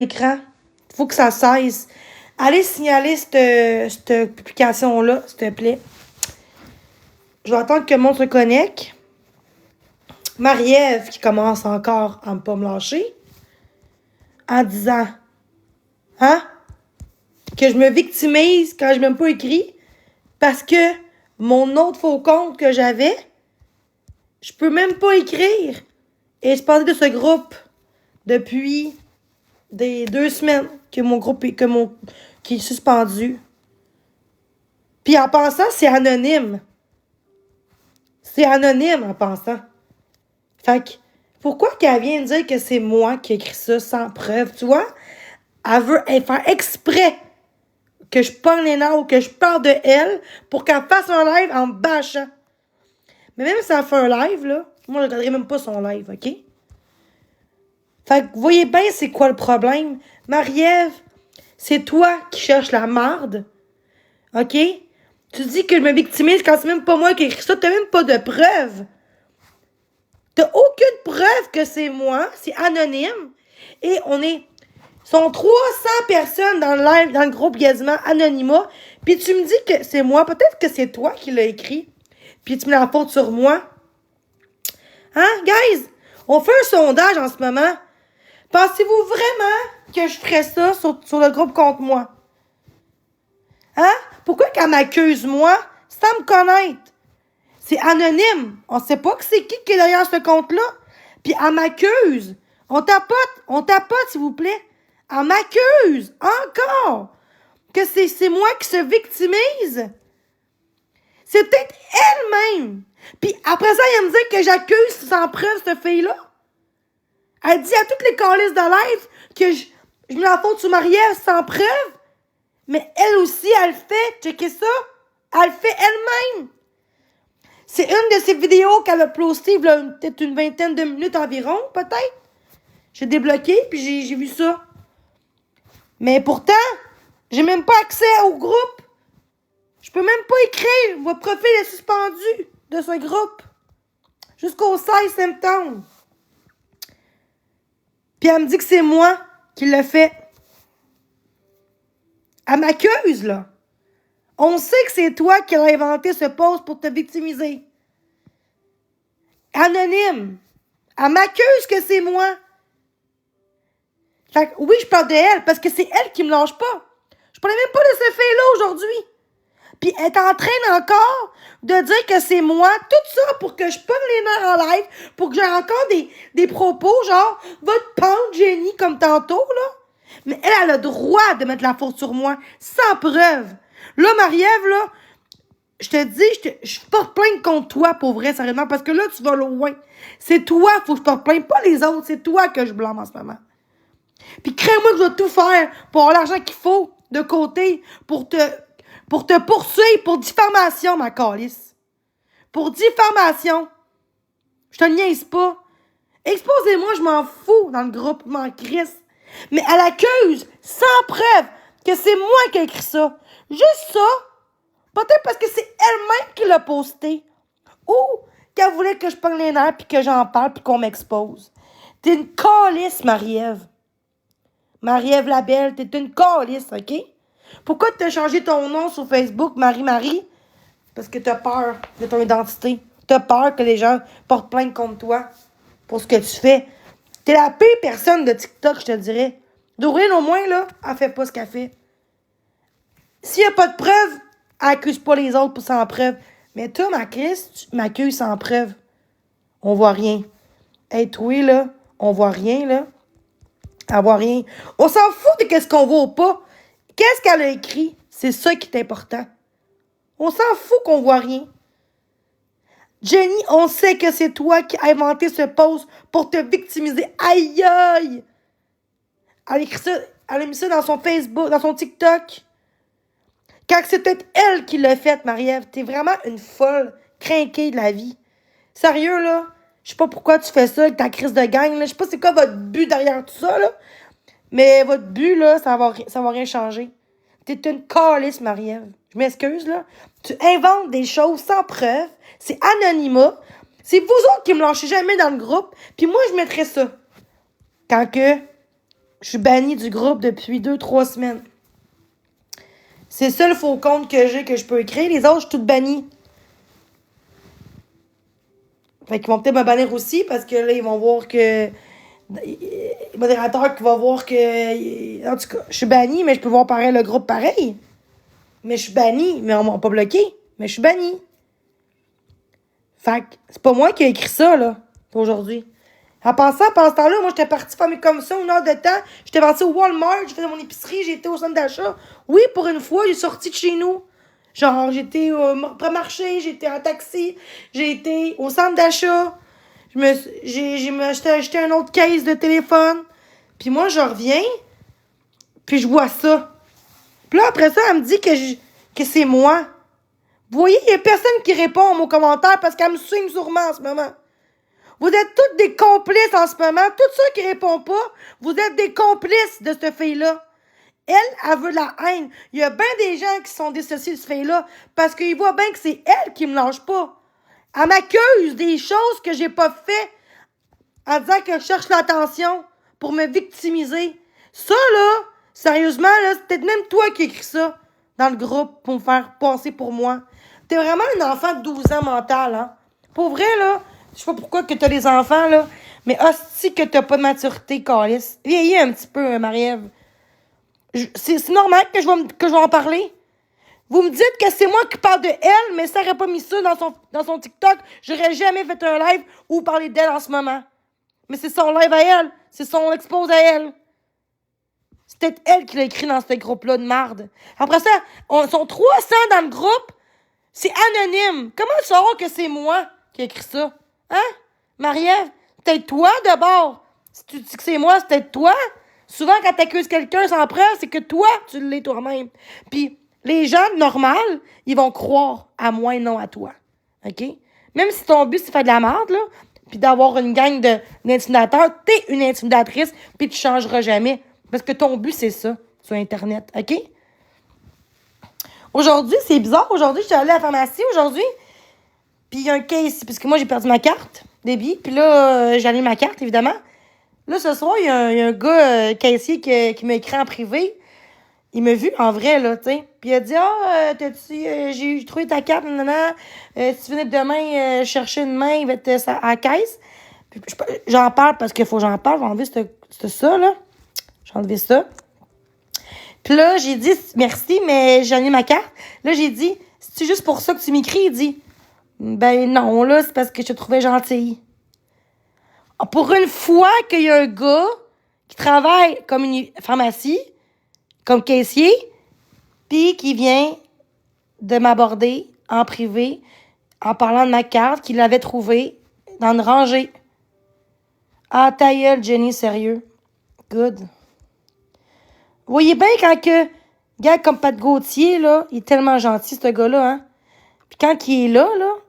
Écran. Faut que ça cesse. Allez signaler cette publication-là, s'il te plaît. Je vais attendre que le monde se connecte. Marie-Ève qui commence encore à ne pas me lâcher. En disant, hein, que je me victimise quand je n'ai même pas écrit. Parce que mon autre faux compte que j'avais, je peux même pas écrire. Et je parlais de ce groupe depuis des 2 semaines que mon groupe qui est suspendu. Puis en pensant, c'est anonyme. C'est anonyme en pensant. Fait que, pourquoi qu'elle vient dire que c'est moi qui ai écrit ça sans preuve, tu vois? Elle veut faire exprès que je pogne les nerfs ou que je parle de elle pour qu'elle fasse un live en me bâchant. Mais même si elle fait un live, là, moi, je ne regarderai même pas son live, OK? Fait que, voyez bien c'est quoi le problème. Marie-Ève, c'est toi qui cherches la marde, OK? Tu dis que je me victimise quand c'est même pas moi qui ai écrit ça. T'as même pas de preuve. T'as aucune preuve que c'est moi. C'est anonyme. Et sont 300 personnes dans le live, dans le groupe quasiment Anonymat. Puis tu me dis que c'est moi. Peut-être que c'est toi qui l'as écrit. Puis tu me la faute sur moi. Hein, guys? On fait un sondage en ce moment. Pensez-vous vraiment que je ferais ça sur le groupe contre moi? Hein? Pourquoi qu'elle m'accuse, moi, sans me connaître? C'est anonyme. On sait pas que c'est qui est derrière ce compte-là. Puis elle m'accuse. On tapote, s'il vous plaît. Elle m'accuse, encore, que c'est moi qui se victimise. C'est peut-être elle-même. Puis après ça, elle me dit que j'accuse sans preuve cette fille-là. Elle dit à toutes les calices de live que je me la faute sur Marie-Ève sans preuve. Mais elle aussi, elle le fait. Checkez ça. Elle le fait elle-même. C'est une de ces vidéos qu'elle a postées, peut-être une vingtaine de minutes environ, peut-être. J'ai débloqué, puis j'ai vu ça. Mais pourtant, j'ai même pas accès au groupe. Je peux même pas écrire. Votre profil est suspendu de ce groupe. Jusqu'au 16 septembre. Puis elle me dit que c'est moi qui l'ai fait. Elle m'accuse, là. On sait que c'est toi qui as inventé ce post pour te victimiser. Anonyme. Elle m'accuse que c'est moi. Fait que oui, je parle d'elle parce que c'est elle qui me lâche pas. Je parlais même pas de ce fait-là aujourd'hui. Puis elle est en train encore de dire que c'est moi, tout ça pour que je pogne les nerfs en live, pour que j'ai encore des propos genre « va te pendre, Jenny » comme tantôt, là. Mais elle a le droit de mettre la faute sur moi, sans preuve. Là, Marie-Ève, là, je te dis, je porte plainte contre toi, pour vrai, sérieusement, parce que là, tu vas loin. C'est toi, faut que je porte plainte, pas les autres, c'est toi que je blâme en ce moment. Puis crée-moi que je vais tout faire pour avoir l'argent qu'il faut de côté pour te poursuivre pour diffamation, ma calisse. Pour diffamation. Je te niaise pas. Exposez-moi, je m'en fous dans le groupe, je m'en crisse. Mais elle accuse, sans preuve, que c'est moi qui ai écrit ça. Juste ça. Peut-être parce que c'est elle-même qui l'a posté. Ou qu'elle voulait que je pogne les nerfs puis que j'en parle puis qu'on m'expose. T'es une calisse, Marie-Ève. Marie-Ève Labelle, t'es une calisse, OK? Pourquoi t'as changé ton nom sur Facebook, Marie-Marie? Parce que t'as peur de ton identité. T'as peur que les gens portent plainte contre toi pour ce que tu fais. T'es la pire personne de TikTok, je te dirais. Dorine, au moins, là, elle fait pas ce qu'elle fait. S'il n'y a pas de preuve, elle accuse pas les autres pour sans preuve. Mais toi, ma Chris, tu m'accuses sans preuve. On voit rien. Hey, toi, là, on voit rien, là. Elle voit rien. On s'en fout de qu'est-ce qu'on voit ou pas. Qu'est-ce qu'elle a écrit? C'est ça qui est important. On s'en fout qu'on voit rien. Jenny, on sait que c'est toi qui as inventé ce post pour te victimiser. Aïe, aïe! Elle a mis ça dans son Facebook, dans son TikTok. Quand c'est peut-être elle qui l'a fait, Marie-Ève. T'es vraiment une folle, crinquée de la vie. Sérieux, là? Je sais pas pourquoi tu fais ça avec ta crise de gang, là. Je sais pas c'est quoi votre but derrière tout ça, là. Mais votre but, là, ça va rien changer. T'es une calisse, Marie-Ève. Je m'excuse, là. Tu inventes des choses sans preuve. C'est anonymat. C'est vous autres qui me lâchez jamais dans le groupe. Puis moi, je mettrais ça. Quand que Je suis bannie du groupe depuis 2-3 semaines. C'est le seul faux compte que j'ai que je peux écrire. Les autres, je suis toute bannie. Fait qu'ils vont peut-être me bannir aussi parce que là, ils vont voir que. Le modérateur qui va voir que. En tout cas, je suis bannie, mais je peux voir pareil le groupe pareil. Mais je suis bannie, mais on m'a pas bloqué. Mais je suis bannie. Fait que c'est pas moi qui ai écrit ça, là, aujourd'hui. En passant, pendant ce temps-là, moi, j'étais partie faire mes commissions 1 heure de temps. J'étais partie au Walmart, j'ai fait mon épicerie, j'ai été au centre d'achat. Oui, pour une fois, j'ai sorti de chez nous. Genre, j'étais au marché, j'étais en taxi, j'ai été au centre d'achat. J'ai acheté un autre case de téléphone. Puis moi, je reviens, puis je vois ça. Puis là, après ça, elle me dit que c'est moi. Vous voyez, il y a personne qui répond à mon commentaire parce qu'elle me signe sûrement en ce moment. Vous êtes toutes des complices en ce moment. Tous ceux qui répondent pas, vous êtes des complices de cette fille-là. Elle veut de la haine. Il y a bien des gens qui sont dissociés de cette fille-là parce qu'ils voient bien que c'est elle qui me lâche pas. Elle m'accuse des choses que j'ai pas fait en disant que je cherche l'attention pour me victimiser. Ça, là, sérieusement, là, c'est peut-être même toi qui écris ça dans le groupe pour me faire passer pour moi. T'es vraiment un enfant de 12 ans mental, hein? Pour vrai, là, je sais pas pourquoi que t'as des enfants, là, mais hostie que t'as pas de maturité, câlisse. Vieillis un petit peu, Marie-Ève. C'est normal que je vais en parler. Vous me dites que c'est moi qui parle de elle, mais ça aurait pas mis ça dans son TikTok, j'aurais jamais fait un live ou parler d'elle en ce moment. Mais c'est son live à elle. C'est son expose à elle. C'est peut-être elle qui l'a écrit dans ce groupe-là de marde. Après ça, on sont 300 dans le groupe. C'est anonyme. Comment tu sauras que c'est moi qui ai écrit ça? Hein? Marie-Ève? Peut-être toi d'abord. Si tu dis que c'est moi, c'est peut-être toi. Souvent, quand t'accuses quelqu'un sans preuve, c'est que toi, tu l'es toi-même. Puis, les gens normaux, ils vont croire à moi et non à toi. OK? Même si ton but, c'est de faire de la merde, là, puis d'avoir une gang d'intimidateurs, t'es une intimidatrice, puis tu changeras jamais. Parce que ton but, c'est ça, sur Internet. OK? Aujourd'hui, c'est bizarre. Aujourd'hui, j'étais allée à la pharmacie aujourd'hui. Puis il y a un case, parce que moi, j'ai perdu ma carte débit. Puis là, j'ai allé ma carte, évidemment. Là, ce soir, il y a un gars, caissier, qui m'a écrit en privé. Il m'a vu en vrai, là, tu sais. Puis il a dit, j'ai trouvé ta carte, nanana. Si tu venais demain chercher une main, il va être à la caisse. Puis j'en parle parce qu'il faut que j'en parle. J'ai enlevé ça, là. J'ai enlevé ça. Puis là, j'ai dit, merci, mais j'ai annulé ma carte. Là, j'ai dit, c'est juste pour ça que tu m'écris? Il dit, ben non, là, c'est parce que je te trouvais gentille. Pour une fois qu'il y a un gars qui travaille comme une pharmacie, comme caissier, puis qui vient de m'aborder en privé en parlant de ma carte qu'il avait trouvée dans une rangée. Ah, ta gueule, Jenny, sérieux. Good. Vous voyez bien quand que, gars comme Pat Gauthier, là, il est tellement gentil, ce gars-là, hein. Puis quand il est là,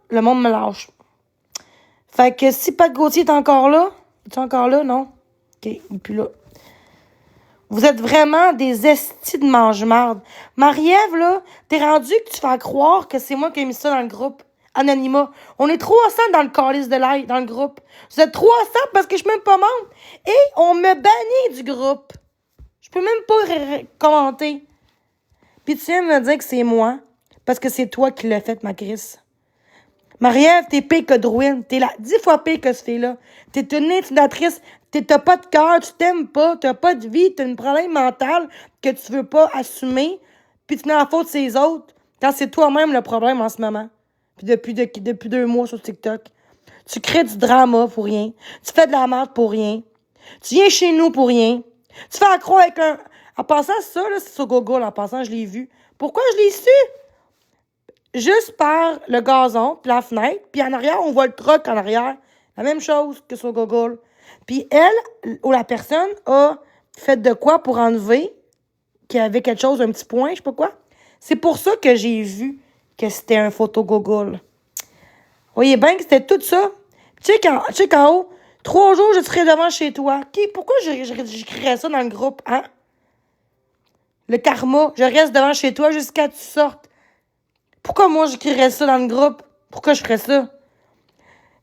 le monde me lâche. Fait que si Pat Gauthier est encore là, es-tu encore là, non? OK, il est plus là. Vous êtes vraiment des estis de mange-marde. Marie-Ève, là, t'es rendu que tu fais croire que c'est moi qui ai mis ça dans le groupe. Anonymat. On est 300 dans le calice de l'ail, dans le groupe. Vous êtes 300 parce que je suis même pas membre. Et on me bannit du groupe. Je peux même pas commenter. Puis tu viens de me dire que c'est moi. Parce que c'est toi qui l'as fait, ma Chris. Marie-Ève, t'es pire que Drouin. T'es 10 fois pire que ce fille-là. T'es une intimidatrice. T'as pas de cœur, tu t'aimes pas, t'as pas de vie, t'as un problème mental que tu veux pas assumer. Puis tu mets la faute sur les autres. Quand c'est toi-même le problème en ce moment. Puis depuis 2 mois sur TikTok. Tu crées du drama pour rien. Tu fais de la merde pour rien. Tu viens chez nous pour rien. Tu fais accroire avec un... En passant ça, là, c'est sur Google. En passant, je l'ai vu. Pourquoi je l'ai su? Juste par le gazon, puis la fenêtre, puis en arrière, on voit le truck en arrière. La même chose que sur Google. Puis elle, ou la personne, a fait de quoi pour enlever qu'il y avait quelque chose, un petit point, je sais pas quoi. C'est pour ça que j'ai vu que c'était un photo Google. Vous voyez bien que c'était tout ça. Check en haut. 3 jours, je serai devant chez toi. Pourquoi j'écrirais ça dans le groupe, hein? Le karma, je reste devant chez toi jusqu'à ce que tu sortes. Pourquoi moi j'écrirais ça dans le groupe? Pourquoi je ferais ça?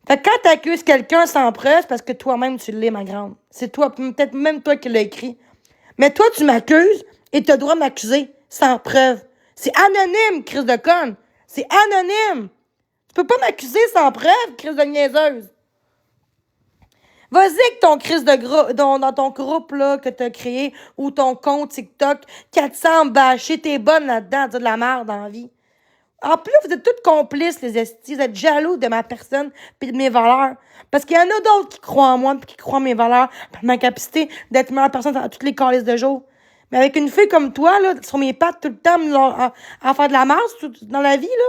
Fait que quand t'accuses quelqu'un sans preuve, c'est parce que toi-même tu l'es, ma grande. C'est toi, peut-être même toi qui l'as écrit. Mais toi, tu m'accuses et tu as le droit de m'accuser sans preuve. C'est anonyme, crise de conne. C'est anonyme. Tu peux pas m'accuser sans preuve, crise de niaiseuse. Vas-y avec ton crise de groupe, dans ton groupe là, que t'as créé, ou ton compte TikTok, 400 bâchés, t'es bonne là-dedans, t'as de la merde dans la vie. En plus, vous êtes toutes complices, les estis. Vous êtes jaloux de ma personne puis de mes valeurs. Parce qu'il y en a d'autres qui croient en moi puis qui croient en mes valeurs puis ma capacité d'être meilleure personne dans toutes les calices de jour. Mais avec une fille comme toi, là, sur mes pattes tout le temps, à faire de la marche dans la vie, là,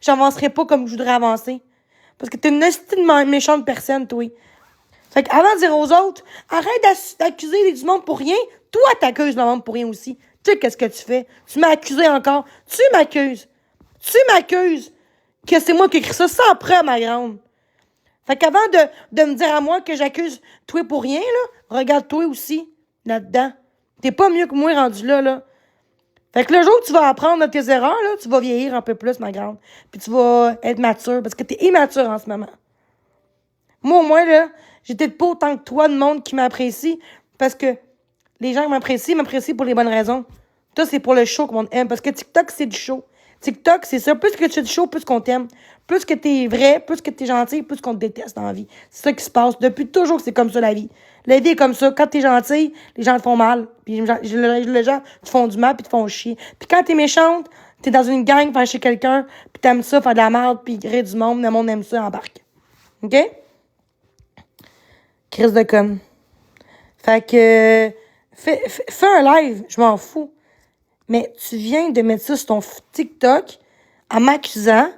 j'avancerai pas comme je voudrais avancer. Parce que t'es une estie de méchante personne, toi. Fait qu'avant de dire aux autres, arrête d'accuser du monde pour rien. Toi, t'accuses le monde pour rien aussi. Tu sais, qu'est-ce que tu fais? Tu m'as accusé encore. Tu m'accuses. Tu m'accuses que c'est moi qui ai écrit ça sans preuve, ma grande. Fait qu'avant de me dire à moi que j'accuse toi pour rien, là, regarde toi aussi, là-dedans. T'es pas mieux que moi rendu là, là. Fait que le jour où tu vas apprendre de tes erreurs, là, tu vas vieillir un peu plus, ma grande. Puis tu vas être mature, parce que t'es immature en ce moment. Moi, au moins, là, j'ai peut-être pas autant que toi de monde qui m'apprécie, parce que les gens qui m'apprécient pour les bonnes raisons. Toi, c'est pour le show que monde aime, parce que TikTok, c'est du show. TikTok, c'est ça. Plus que tu fais du show, plus qu'on t'aime. Plus que t'es vrai, plus que t'es gentil, plus qu'on te déteste dans la vie. C'est ça qui se passe. Depuis toujours que c'est comme ça, la vie. La vie est comme ça. Quand t'es gentil, les gens te font mal. Puis les gens te font du mal puis te font chier. Puis quand t'es méchante, t'es dans une gang, faire chez quelqu'un, puis t'aimes ça, faire de la merde, puis rire du monde, le monde aime ça, embarque. OK? Crise de conne. Fait que, fais un live, je m'en fous. Mais tu viens de mettre ça sur ton TikTok en m'accusant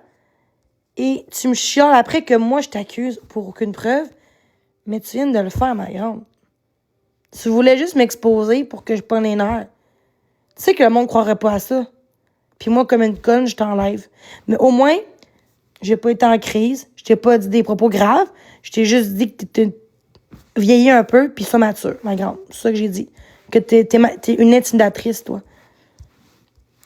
et tu me chiales après que moi je t'accuse pour aucune preuve. Mais tu viens de le faire, ma grande. Tu voulais juste m'exposer pour que je prenne les nerfs. Tu sais que le monde croirait pas à ça. Puis moi, comme une conne, je t'enlève. Mais au moins, j'ai pas été en crise. Je t'ai pas dit des propos graves. Je t'ai juste dit que t'étais vieilli un peu puis ça mature, ma grande. C'est ça que j'ai dit. Que t'es une intimidatrice, toi.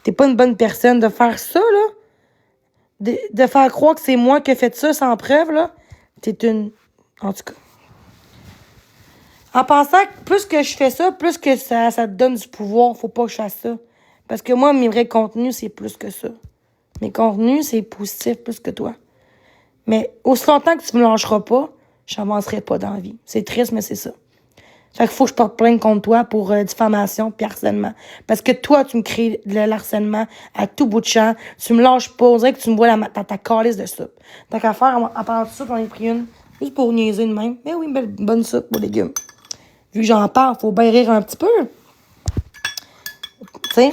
T'es pas une bonne personne de faire ça, là. De faire croire que c'est moi qui ai fait ça sans preuve, là. T'es une... En tout cas. En pensant que plus que je fais ça, plus que ça te donne du pouvoir. Faut pas que je fasse ça. Parce que moi, mes vrais contenus, c'est plus que ça. Mes contenus, c'est positif plus que toi. Mais aussi longtemps que tu me lâcheras pas, j'avancerai pas dans la vie. C'est triste, mais c'est ça. Fait qu'il faut que je porte plainte contre toi pour diffamation puis harcèlement. Parce que toi, tu me crées de l'harcèlement à tout bout de champ. Tu me lâches pas. On dirait que tu me vois dans ta calice de soupe. T'as qu'à faire, en parlant de soupe, j'en ai pris une. Juste pour niaiser de même. Mais oui, une belle, bonne soupe aux légumes. Vu que j'en parle, faut bien rire un petit peu. Tu sais?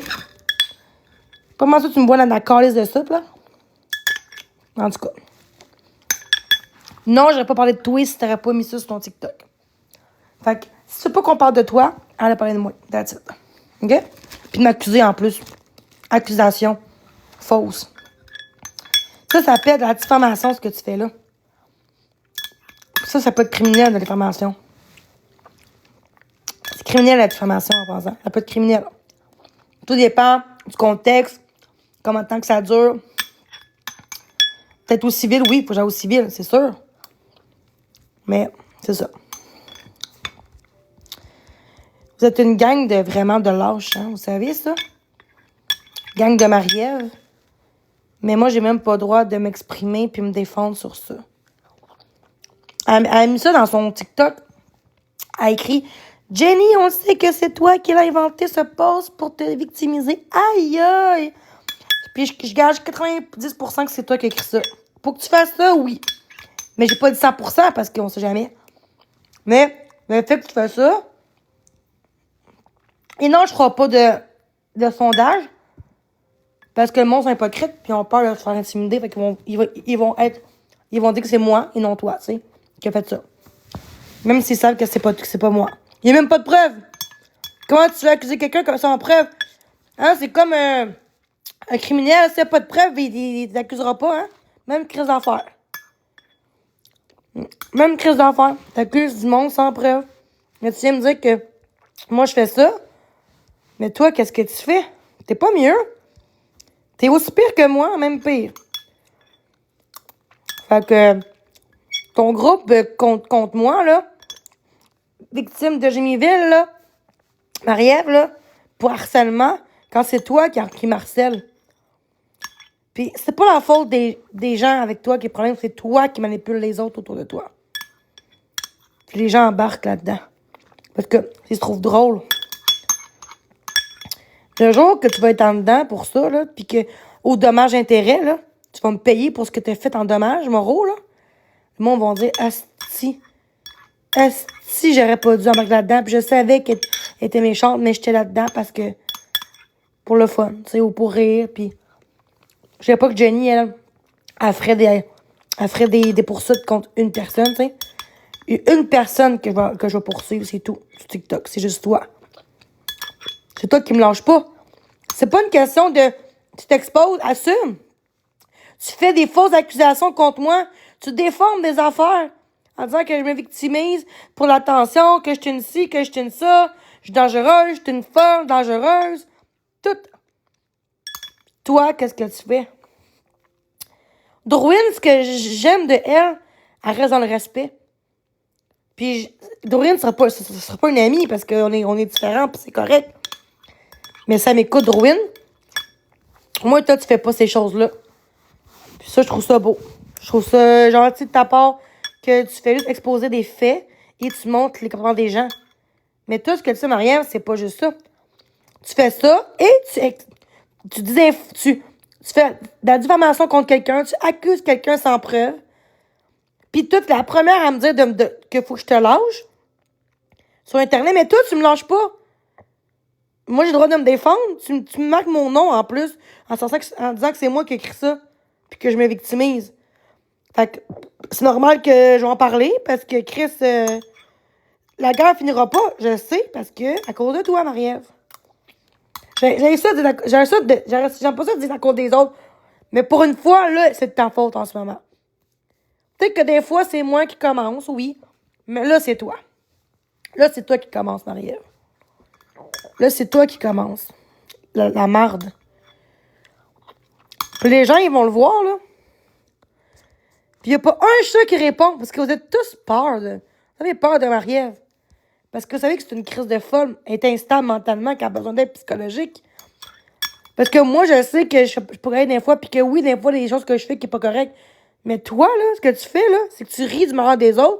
Comment ça, tu me vois dans ta calice de soupe, là? En tout cas. Non, j'aurais pas parlé de toi si t'aurais pas mis ça sur ton TikTok. Fait que, si tu veux pas qu'on parle de toi, elle a parlé de moi. That's it. OK? Puis de m'accuser en plus. Accusation fausse. Ça s'appelle la diffamation, ce que tu fais là. Ça peut être criminel, la diffamation. C'est criminel, la diffamation, en pensant. Ça peut être criminel. Tout dépend du contexte, comment de temps que ça dure. Peut-être au civil, oui, faut que j'aille au civil, c'est sûr. Mais, c'est ça. Vous êtes une gang de vraiment de lâches, hein, vous savez ça? Gang de Marie-Ève. Mais moi, j'ai même pas le droit de m'exprimer puis me défendre sur ça. Elle a mis ça dans son TikTok. Elle a écrit « Jenny, on sait que c'est toi qui l'as inventé ce post pour te victimiser. Aïe, aïe! » Puis je gage 90% que c'est toi qui as écrit ça. Pour que tu fasses ça, oui. Mais j'ai pas dit 100% parce qu'on sait jamais. Mais le fait que tu fais ça... Et non, je ferai pas de sondage. Parce que le monde sont hypocrites, puis ils ont peur de se faire intimider. Fait qu'ils ils vont dire que c'est moi et non toi, tu sais, qui a fait ça. Même s'ils savent que c'est pas moi. Il n'y a même pas de preuve. Comment tu vas accuser quelqu'un comme ça en preuve? Hein, c'est comme un criminel, s'il n'y a pas de preuve, il t'accusera pas, hein? Même crise d'enfer. Même crise d'enfer. T'accuses du monde sans preuve. Mais tu viens me dire que moi, je fais ça. Mais toi, qu'est-ce que tu fais? T'es pas mieux. T'es aussi pire que moi, même pire. Fait que ton groupe contre moi, là, victime de Jimmyville, là, Marie-Ève, là, pour harcèlement, quand c'est toi qui m'harcèle. Puis c'est pas la faute des gens avec toi qui est le problème, c'est toi qui manipule les autres autour de toi. Puis les gens embarquent là-dedans. Parce que ils se trouvent drôles. Le jour que tu vas être en dedans pour ça, là, puis que, au dommage-intérêt, là, tu vas me payer pour ce que tu as fait en dommages moraux, là, le monde va dire, asti, j'aurais pas dû embarquer là-dedans, puis je savais qu'elle était méchante, mais j'étais là-dedans parce que, pour le fun, tu sais, ou pour rire, puis je sais pas que Jenny, elle ferait des poursuites contre une personne, tu sais. Une personne que je vais poursuivre, c'est tout, sur TikTok, c'est juste toi. C'est toi qui me lâche pas. C'est pas une question de tu t'exposes, assume. Tu fais des fausses accusations contre moi. Tu déformes des affaires en disant que je me victimise pour l'attention, que je suis une ci, que je suis une ça. Je suis dangereuse, je suis une folle dangereuse. Tout. Toi, qu'est-ce que tu fais? Dorwin, ce que j'aime de elle reste dans le respect. Puis Dorwin ne sera pas une amie parce qu'on est différents puis c'est correct. Mais ça m'écoute, Dorwin. Moi, toi, tu fais pas ces choses-là. Puis ça, je trouve ça beau. Je trouve ça gentil de ta part que tu fais juste exposer des faits et tu montres les comportements des gens. Mais toi, ce que tu sais, Marielle, c'est pas juste ça. Tu fais ça et tu fais de la diffamation contre quelqu'un, tu accuses quelqu'un sans preuve. Puis toute la première à me dire que faut que je te lâche sur Internet, mais toi, tu me lâches pas. Moi, j'ai le droit de me défendre. Tu me marques mon nom en plus en disant que c'est moi qui ai écrit ça puis que je me victimise. Fait que c'est normal que je vais en parler parce que Chris, la guerre finira pas, je sais, parce que à cause de toi, Marie-Ève. J'aime pas ça de dire à cause des autres. Mais pour une fois, là, c'est de ta faute en ce moment. Peut-être que des fois, c'est moi qui commence, oui. Mais là, c'est toi. Là, c'est toi qui commence, Marie-Ève. Là, c'est toi qui commence. La marde. Puis les gens, ils vont le voir, là. Puis il n'y a pas un chat qui répond, parce que vous êtes tous peur, là. Vous avez peur de Marie-Ève. Parce que vous savez que c'est une crise de folle. Elle est instable mentalement, qu'elle a besoin d'aide psychologique. Parce que moi, je sais que je pourrais être des fois, puis que oui, des fois, les choses que je fais qui sont pas correctes. Mais toi, là, ce que tu fais, là, c'est que tu ris du malheur des autres,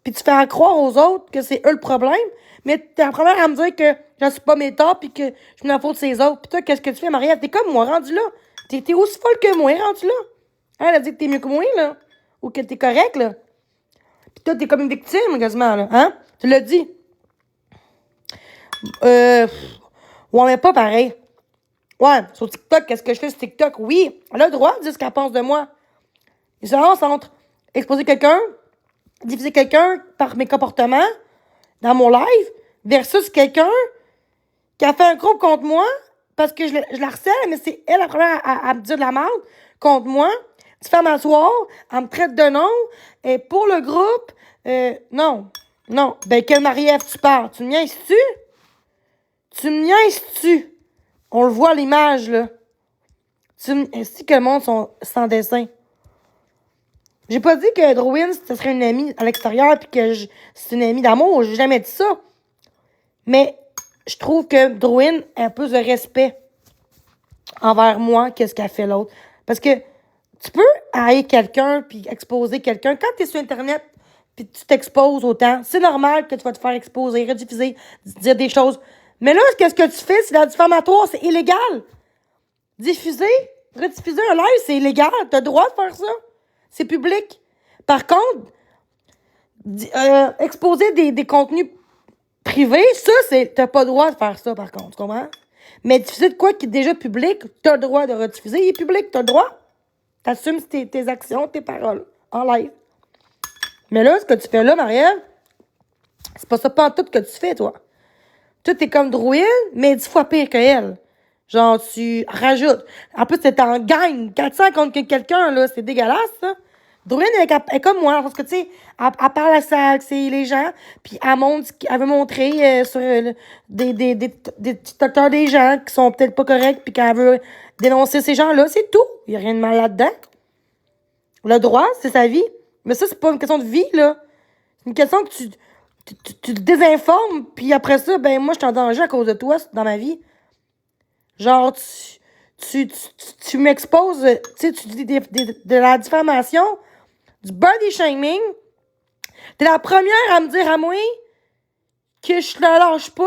puis tu fais croire aux autres que c'est eux le problème. Mais t'es la première à me dire que je suis pas mes torts, puis que je me la faute de ces autres. Puis toi, qu'est-ce que tu fais, Marie-Ève? T'es comme moi, rendu là. T'es aussi folle que moi, rendu là. Hein, elle a dit que t'es mieux que moi, là. Ou que t'es correct, là. Puis toi, t'es comme une victime, quasiment, là. Hein? Tu l'as dit. Ouais, mais pas pareil. Ouais, sur TikTok, qu'est-ce que je fais sur TikTok? Oui, elle a le droit de dire ce qu'elle pense de moi. Une différence entre exposer quelqu'un, diffuser quelqu'un par mes comportements dans mon live, versus quelqu'un qui a fait un groupe contre moi parce que je la harcèle, mais c'est elle la première à me dire de la merde contre moi. Tu fais m'asseoir, elle me traite de nom, et pour le groupe, non. Non. Ben, quelle Marie-Ève tu parles? Tu me niaises-tu? Tu me niaises-tu? On le voit à l'image, là. Est-ce que le monde sont sans dessin? J'ai pas dit que Drowin, ce serait une amie à l'extérieur puis que c'est une amie d'amour. J'ai jamais dit ça. Mais je trouve que Drowin a un peu de respect envers moi qu'est-ce qu'a fait l'autre. Parce que tu peux haïr quelqu'un puis exposer quelqu'un. Quand tu es sur Internet puis tu t'exposes autant, c'est normal que tu vas te faire exposer, rediffuser, dire des choses. Mais là, qu'est-ce que tu fais? C'est la diffamatoire, c'est illégal. Rediffuser un live, c'est illégal. T'as le droit de faire ça. C'est public. Par contre, exposer des contenus privés, ça, t'as pas le droit de faire ça, par contre. Tu comprends? Mais diffuser de quoi qui est déjà public, t'as le droit de rediffuser. Il est public, t'as le droit. T'assumes tes actions, tes paroles en live. Mais là, ce que tu fais là, Marielle, c'est pas ça pas tout que tu fais, toi. Toi, t'es comme Drouille, mais 10 fois pire que elle. Genre, tu rajoutes. En plus, t'es en gang. 400 contre quelqu'un, là, c'est dégueulasse, ça. Dorine, elle est comme moi, parce que, tu sais, elle parle à ça, c'est les gens, puis elle veut montrer sur des TikTokers des gens qui sont peut-être pas corrects, puis qu'elle veut dénoncer ces gens-là, c'est tout. Il y a rien de mal là-dedans. Le droit, c'est sa vie. Mais ça, c'est pas une question de vie, là. C'est une question que Tu te désinformes, puis après ça, ben moi, je suis en danger à cause de toi dans ma vie. Genre, tu m'exposes, tu sais, tu dis de la diffamation, du body shaming. T'es la première à me dire à moi que je la lâche pas.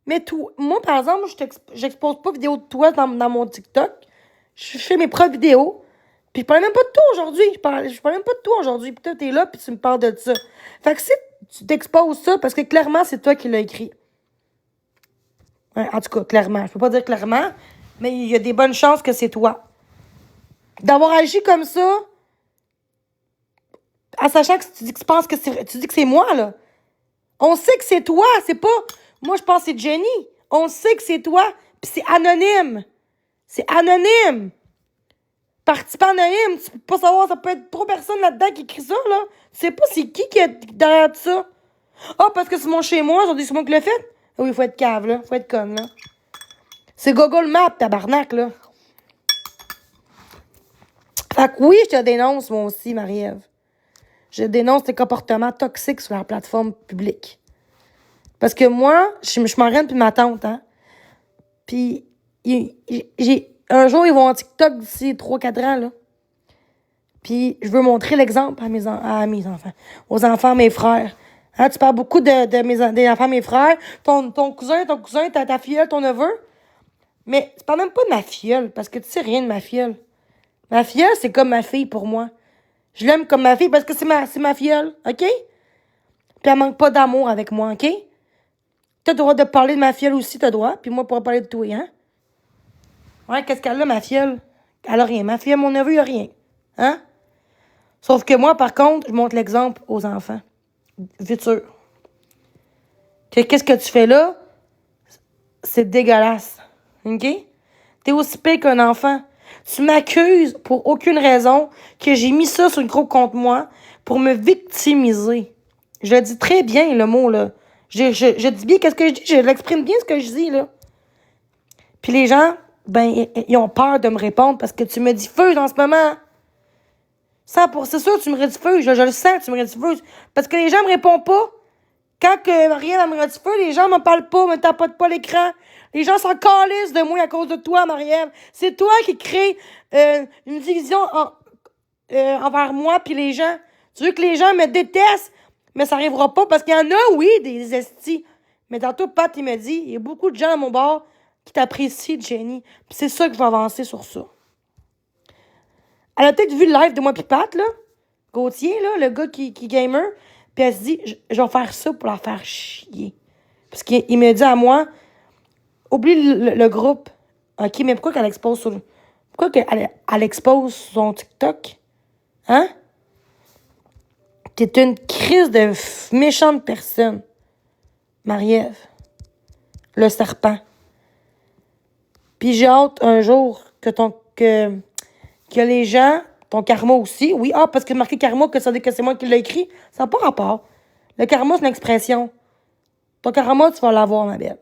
Mais moi, par exemple, j'expose pas vidéo de toi dans mon TikTok. Je fais mes propres vidéos. Puis je parlais même pas de toi aujourd'hui. Je parlais même pas de toi aujourd'hui. Puis toi, t'es là, puis tu me parles de ça. Fait que si tu t'exposes ça, parce que clairement, c'est toi qui l'as écrit. Ouais, en tout cas, clairement. Je peux pas dire clairement, mais il y a des bonnes chances que c'est toi. D'avoir agi comme ça, en sachant que tu penses que tu dis que c'est moi, là. On sait que c'est toi, c'est pas... Moi, je pense que c'est Jenny. On sait que c'est toi, puis c'est anonyme. C'est anonyme. Participant anonyme, tu peux pas savoir, ça peut être 3 personnes là-dedans qui écrit ça, là. Tu sais pas c'est qui est derrière ça. Ah, parce que c'est mon chez moi, aujourd'hui c'est moi qui l'ai fait. Oui, il faut être cave, là. Faut être conne, là. C'est Google Maps, tabarnak, là. Fait que oui, je te dénonce, moi aussi, Marie-Ève. Je dénonce tes comportements toxiques sur la plateforme publique. Parce que moi, je m'en rends depuis ma tante, hein. Puis, un jour, ils vont en TikTok d'ici 3-4 ans, là. Puis, je veux montrer l'exemple à mes enfants. Aux enfants, mes frères. Hein, tu parles beaucoup des enfants, mes frères. Ton cousin, ta filleule, ton neveu. Mais tu parles même pas de ma filleule, parce que tu sais rien de ma filleule. Ma filleule, c'est comme ma fille pour moi. Je l'aime comme ma fille parce que c'est ma filleule, OK? Puis elle manque pas d'amour avec moi, OK? T'as le droit de parler de ma filleule aussi, t'as le droit. Puis moi, pour parler de toi, hein? Ouais, qu'est-ce qu'elle a, ma filleule? Elle a rien. Ma filleule, mon neveu, il a rien. Hein? Sauf que moi, par contre, je montre l'exemple aux enfants. Futur. Qu'est-ce que tu fais là? C'est dégueulasse. OK? T'es aussi pire qu'un enfant. Tu m'accuses pour aucune raison que j'ai mis ça sur le groupe contre moi pour me victimiser. Je le dis très bien, le mot, là. Je dis bien qu'est-ce que je dis. Je l'exprime bien ce que je dis, là. Puis les gens, ben, ils ont peur de me répondre parce que tu me diffuses en ce moment. C'est sûr que tu me rediffuses. Je le sens que tu me rediffuses. Parce que les gens me répondent pas. Quand Marie-Ève me rediffuse, les gens me parlent pas, me tapotent pas l'écran. Les gens s'en calissent de moi à cause de toi, Marie-Ève. C'est toi qui crée une division envers moi puis les gens. Tu veux que les gens me détestent, mais ça arrivera pas parce qu'il y en a, oui, des estis. Mais tantôt, Pat, il me dit, il y a beaucoup de gens à mon bord qui t'apprécient, Jenny. Puis c'est ça que je vais avancer sur ça. Elle a peut-être vu le live de moi pis Pat, là. Gauthier, là, le gars qui gamer. Puis elle se dit, je vais faire ça pour la faire chier. Parce qu'il me dit à moi, oublie le groupe. OK, mais pourquoi qu'elle expose sur... Pourquoi qu'elle expose son TikTok? Hein? T'es une crise de méchante personne. Marie-Ève. Le serpent. Puis j'ai hâte un jour que les gens, ton karma aussi, oui, parce que marqué karma, que c'est moi qui l'ai écrit, ça n'a pas rapport. Le karma, c'est une expression. Ton karma, tu vas l'avoir, ma belle.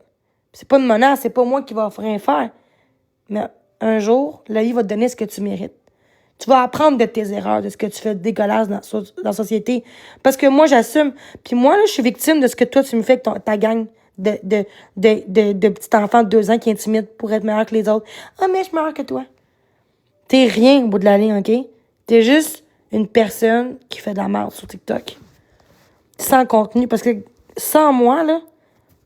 C'est pas une menace, c'est pas moi qui va rien faire. Mais un jour, la vie va te donner ce que tu mérites. Tu vas apprendre de tes erreurs, de ce que tu fais de dégueulasse dans la société. Parce que moi, j'assume. Puis moi, là, je suis victime de ce que toi, tu me fais avec ta gang de petits enfants de 2 ans qui intimident pour être meilleur que les autres. Ah, mais je suis meilleure que toi. T'es rien au bout de la ligne, OK? T'es juste une personne qui fait de la merde sur TikTok. Sans contenu. Parce que sans moi, là,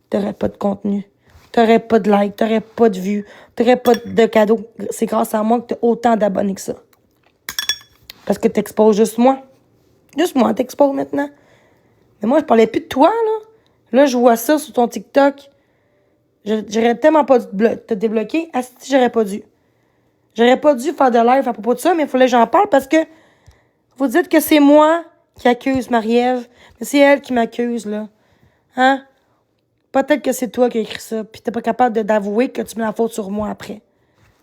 t'aurais pas de contenu. T'aurais pas de likes, t'aurais pas de vues, t'aurais pas de cadeaux. C'est grâce à moi que t'as autant d'abonnés que ça. Parce que t'exposes juste moi. Juste moi, t'exposes maintenant. Mais moi, je parlais plus de toi, là. Là, je vois ça sur ton TikTok. J'aurais tellement pas dû te débloquer. Asti, j'aurais pas dû. J'aurais pas dû faire de live à propos de ça, mais il fallait que j'en parle parce que vous dites que c'est moi qui accuse Marie-Ève, mais c'est elle qui m'accuse, là. Hein? Peut-être que c'est toi qui as écrit ça, puis t'es pas capable d'avouer que tu mets la faute sur moi après.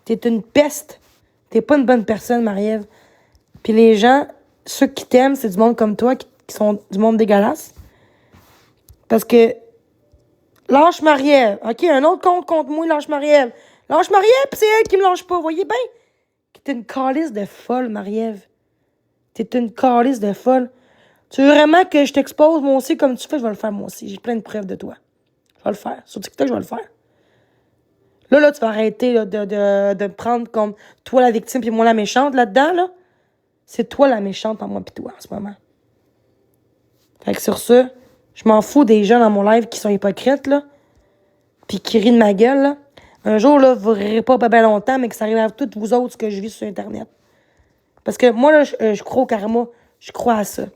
T'es une peste. T'es pas une bonne personne, Marie-Ève. Puis les gens, ceux qui t'aiment, c'est du monde comme toi, qui sont du monde dégueulasse. Parce que, lâche Marie-Ève. OK, un autre compte contre moi, lâche Marie-Ève. Lâche Marie-Ève, puis c'est elle qui me lâche pas. Voyez bien? T'es une calice de folle, Marie-Ève. T'es une calice de folle. Tu veux vraiment que je t'expose, moi aussi, comme tu fais, je vais le faire, moi aussi. J'ai plein de preuves de toi. Je vais le faire. Sur TikTok, je vais le faire. Là, tu vas arrêter là, de me prendre comme toi la victime puis moi la méchante là-dedans, là. C'est toi la méchante en moi pis toi, en ce moment. Fait que sur ça, je m'en fous des gens dans mon live qui sont hypocrites, là. Puis qui rient de ma gueule, là. Un jour, là, vous rirez pas bien longtemps, mais que ça arrive à toutes vous autres ce que je vis sur Internet. Parce que moi, là, je crois au karma. Je crois à ça.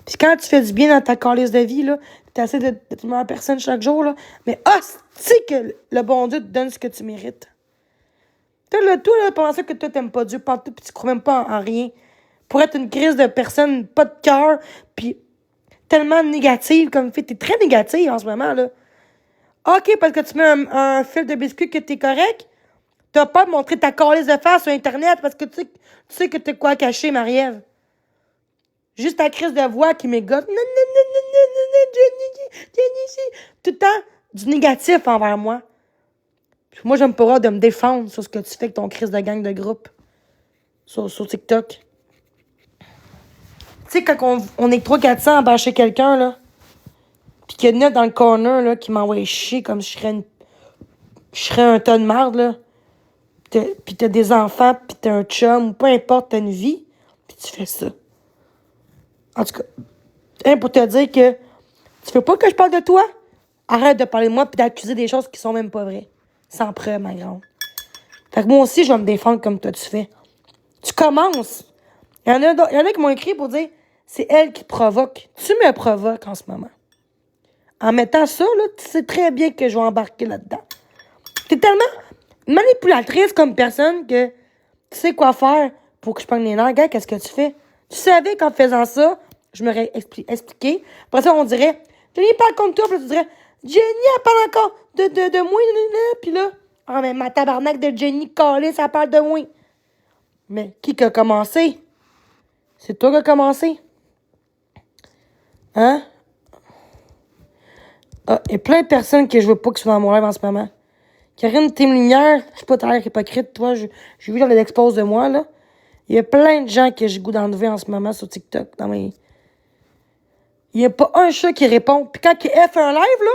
Puis quand tu fais du bien dans ta calice de vie, là, tu essaies d'être une meilleure personne chaque jour, là, mais hostie que le bon Dieu te donne ce que tu mérites. Toi, là, pendant ça que toi, t'aimes pas Dieu, partout, puis tu crois même pas en rien. Pour être une crise de personne, pas de cœur, puis tellement négative comme fille. T'es très négative en ce moment, là. OK, parce que tu mets un fil de biscuit que t'es correct, t'as pas de montrer ta calice de face sur Internet parce que tu sais que t'as quoi cacher, Marie-Ève. Juste ta crise de voix qui m'égote. Non, non, non, non, non, non, non, Jenny, tout le temps du négatif envers moi. Puis moi, j'aime pas avoir de me défendre sur ce que tu fais avec ton crise de gang de groupe. Sur TikTok. Tu sais, quand on est 300-400 à bâcher quelqu'un, là, pis qu'il y en a dans le corner, là, qui m'envoie chier comme si je serais un tas de marde, là. Pis t'as des enfants, pis t'as un chum, ou peu importe, t'as une vie, pis tu fais ça. En tout cas, pour te dire que tu veux pas que je parle de toi? Arrête de parler de moi pis d'accuser des choses qui sont même pas vraies. Sans preuve, ma grande. Fait que moi aussi, je vais me défendre comme toi tu fais. Tu commences. Il y en a qui m'ont écrit pour dire c'est elle qui provoque. Tu me provoques en ce moment. En mettant ça, là, tu sais très bien que je vais embarquer là-dedans. T'es tellement manipulatrice comme personne que tu sais quoi faire pour que je prenne les nerfs. Regarde, qu'est-ce que tu fais? Tu savais qu'en faisant ça, je m'aurais expliqué. Après ça, on dirait Jenny parle comme toi. Puis là, tu dirais Jenny, elle parle encore de moi. Puis là, ah, mais ma tabarnak de Jenny Callis, ça parle de moi. Mais qui a commencé? C'est toi qui as commencé. Hein? Ah, il y a plein de personnes que je veux pas qui soient dans mon live en ce moment. Karine, Team Lumière, je suis pas très hypocrite, toi. J'ai vu dans les exposes de moi, là. Il y a plein de gens que j'ai goût d'enlever en ce moment sur TikTok. Il y a pas un chat qui répond. Puis quand elle fait un live, là,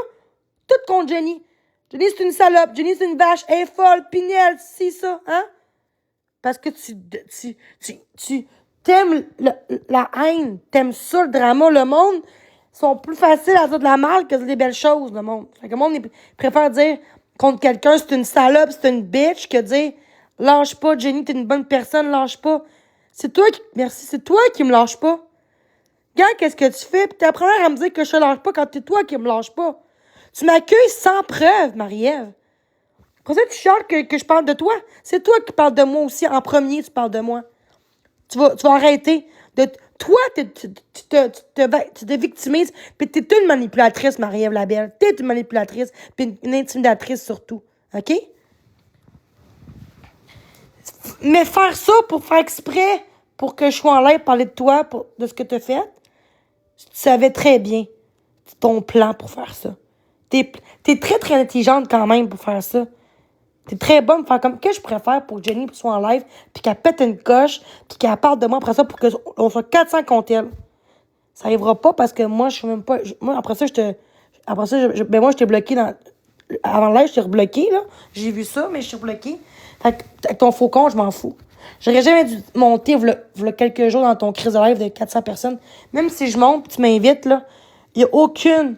tout contre Jenny. Jenny, c'est une salope. Jenny, c'est une vache. Elle est folle. Pinel, si ça, hein? Parce que tu t'aimes la haine. T'aimes ça, le drama. Le monde sont plus faciles à dire de la mal que de dire des belles choses, le monde. Fait que le monde préfère dire contre quelqu'un, c'est une salope, c'est une bitch, que dire lâche pas, Jenny, t'es une bonne personne, lâche pas. C'est toi qui me lâche pas. Regarde, qu'est-ce que tu fais, pis t'es la première à me dire que je te lâche pas quand t'es toi qui me lâche pas. Tu m'accueilles sans preuve, Marie-Ève. Pour ça, tu chiales que je parle de toi. C'est toi qui parles de moi aussi. En premier, tu parles de moi. Tu vas arrêter. Toi, tu te victimises, puis t'es une manipulatrice, Marie-Ève Labelle. T'es une manipulatrice, puis une intimidatrice surtout. OK? Mais faire ça pour faire exprès, pour que je sois en l'air parler de toi, de ce que tu as fait, tu savais très bien ton plan pour faire ça. T'es très, très intelligente quand même pour faire ça. T'es très bonne pour faire comme... Qu'est-ce que je préfère pour que Jenny soit en live, puis qu'elle pète une coche, puis qu'elle parle de moi après ça pour qu'on soit 400 contre elle. Ça arrivera pas parce que moi, je suis même pas... Moi, après ça, moi, je t'ai bloqué dans... Avant le live, je t'ai rebloqué, là. J'ai vu ça, mais je t'ai bloqué. Fait que, avec ton faux compte, je m'en fous. J'aurais jamais dû monter, v'là quelques jours dans ton crise de live de 400 personnes. Même si je monte, tu m'invites, là, il y a aucune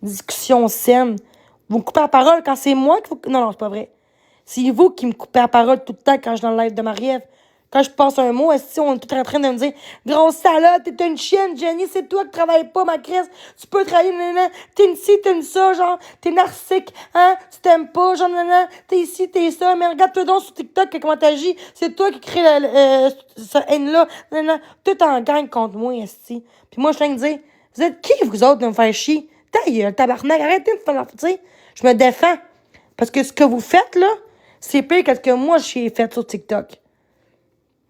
discussion saine. Vous me coupez la parole quand c'est moi qu'il faut... Non, c'est pas vrai. C'est vous qui me coupez la parole tout le temps quand je suis dans le live de Marie-Ève. Quand je passe un mot, est-ce on est tout en train de me dire grosse salope, t'es une chienne, Jenny, c'est toi qui travailles pas, ma crise. Tu peux travailler, nanana, t'es une ci, t'es une ça, genre, t'es narcissique, hein, tu t'aimes pas, genre, nanana, t'es ici, t'es ça, mais regarde-toi donc sur TikTok comment t'agis, c'est toi qui crée cette haine-là, nanana, tout en gang contre moi, esti. Puis moi, je viens de dire, vous êtes qui, vous autres, de me faire chier? Ta gueule, tabarnak, arrêtez de me faire, tu sais, je me défends. Parce que ce que vous faites, là, c'est pire que ce que moi, j'ai fait sur TikTok.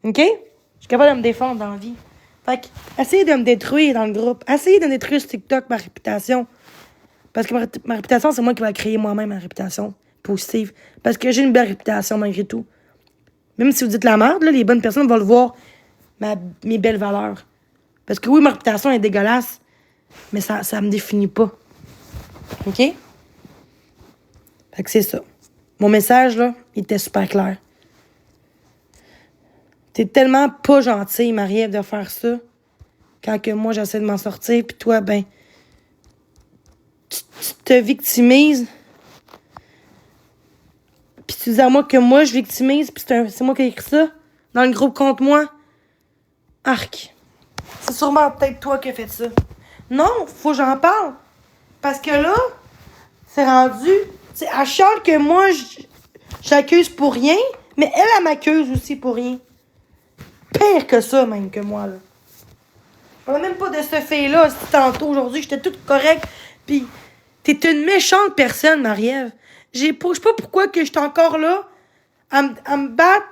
OK? Je suis capable de me défendre dans la vie. Fait que, essayez de me détruire dans le groupe. Essayez de détruire sur TikTok ma réputation. Parce que ma réputation, c'est moi qui vais créer moi-même ma réputation positive. Parce que j'ai une belle réputation malgré tout. Même si vous dites la merde, là, les bonnes personnes vont le voir, mes belles valeurs. Parce que oui, ma réputation est dégueulasse, mais ça me définit pas. OK? Fait que c'est ça. Mon message, là, il était super clair. T'es tellement pas gentil, Marie-Ève, de faire ça. Quand que moi, j'essaie de m'en sortir, puis toi, ben, tu te victimises. Puis tu dis à moi que moi, je victimise, puis c'est moi qui ai écrit ça. Dans le groupe contre moi. Arc. C'est sûrement peut-être toi qui as fait ça. Non, faut que j'en parle. Parce que là, c'est rendu... C'est à Charles que moi, j'accuse pour rien, mais elle m'accuse aussi pour rien. Pire que ça, même, que moi, là. Je parlais même pas de cette fille-là, tantôt, aujourd'hui, j'étais toute correcte. Puis, t'es une méchante personne, Marie-Ève. Je sais pas pourquoi que j'étais encore là, à me battre,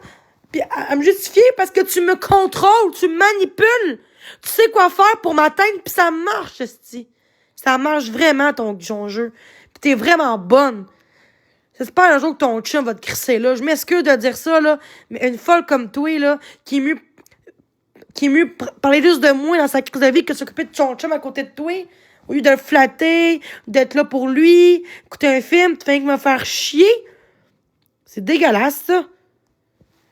puis à me justifier, parce que tu me contrôles, tu me manipules. Tu sais quoi faire pour m'atteindre, puis ça marche, esti. Ça marche vraiment, ton jeu. Puis t'es vraiment bonne. J'espère un jour que ton chum va te crisser, là. Je m'excuse de dire ça, là, mais une folle comme toi, là, qui est mieux parler juste de moi dans sa crise de vie que s'occuper de son chum à côté de toi. Au lieu de le flatter, d'être là pour lui, écouter un film, tu fais que me faire chier. C'est dégueulasse, ça.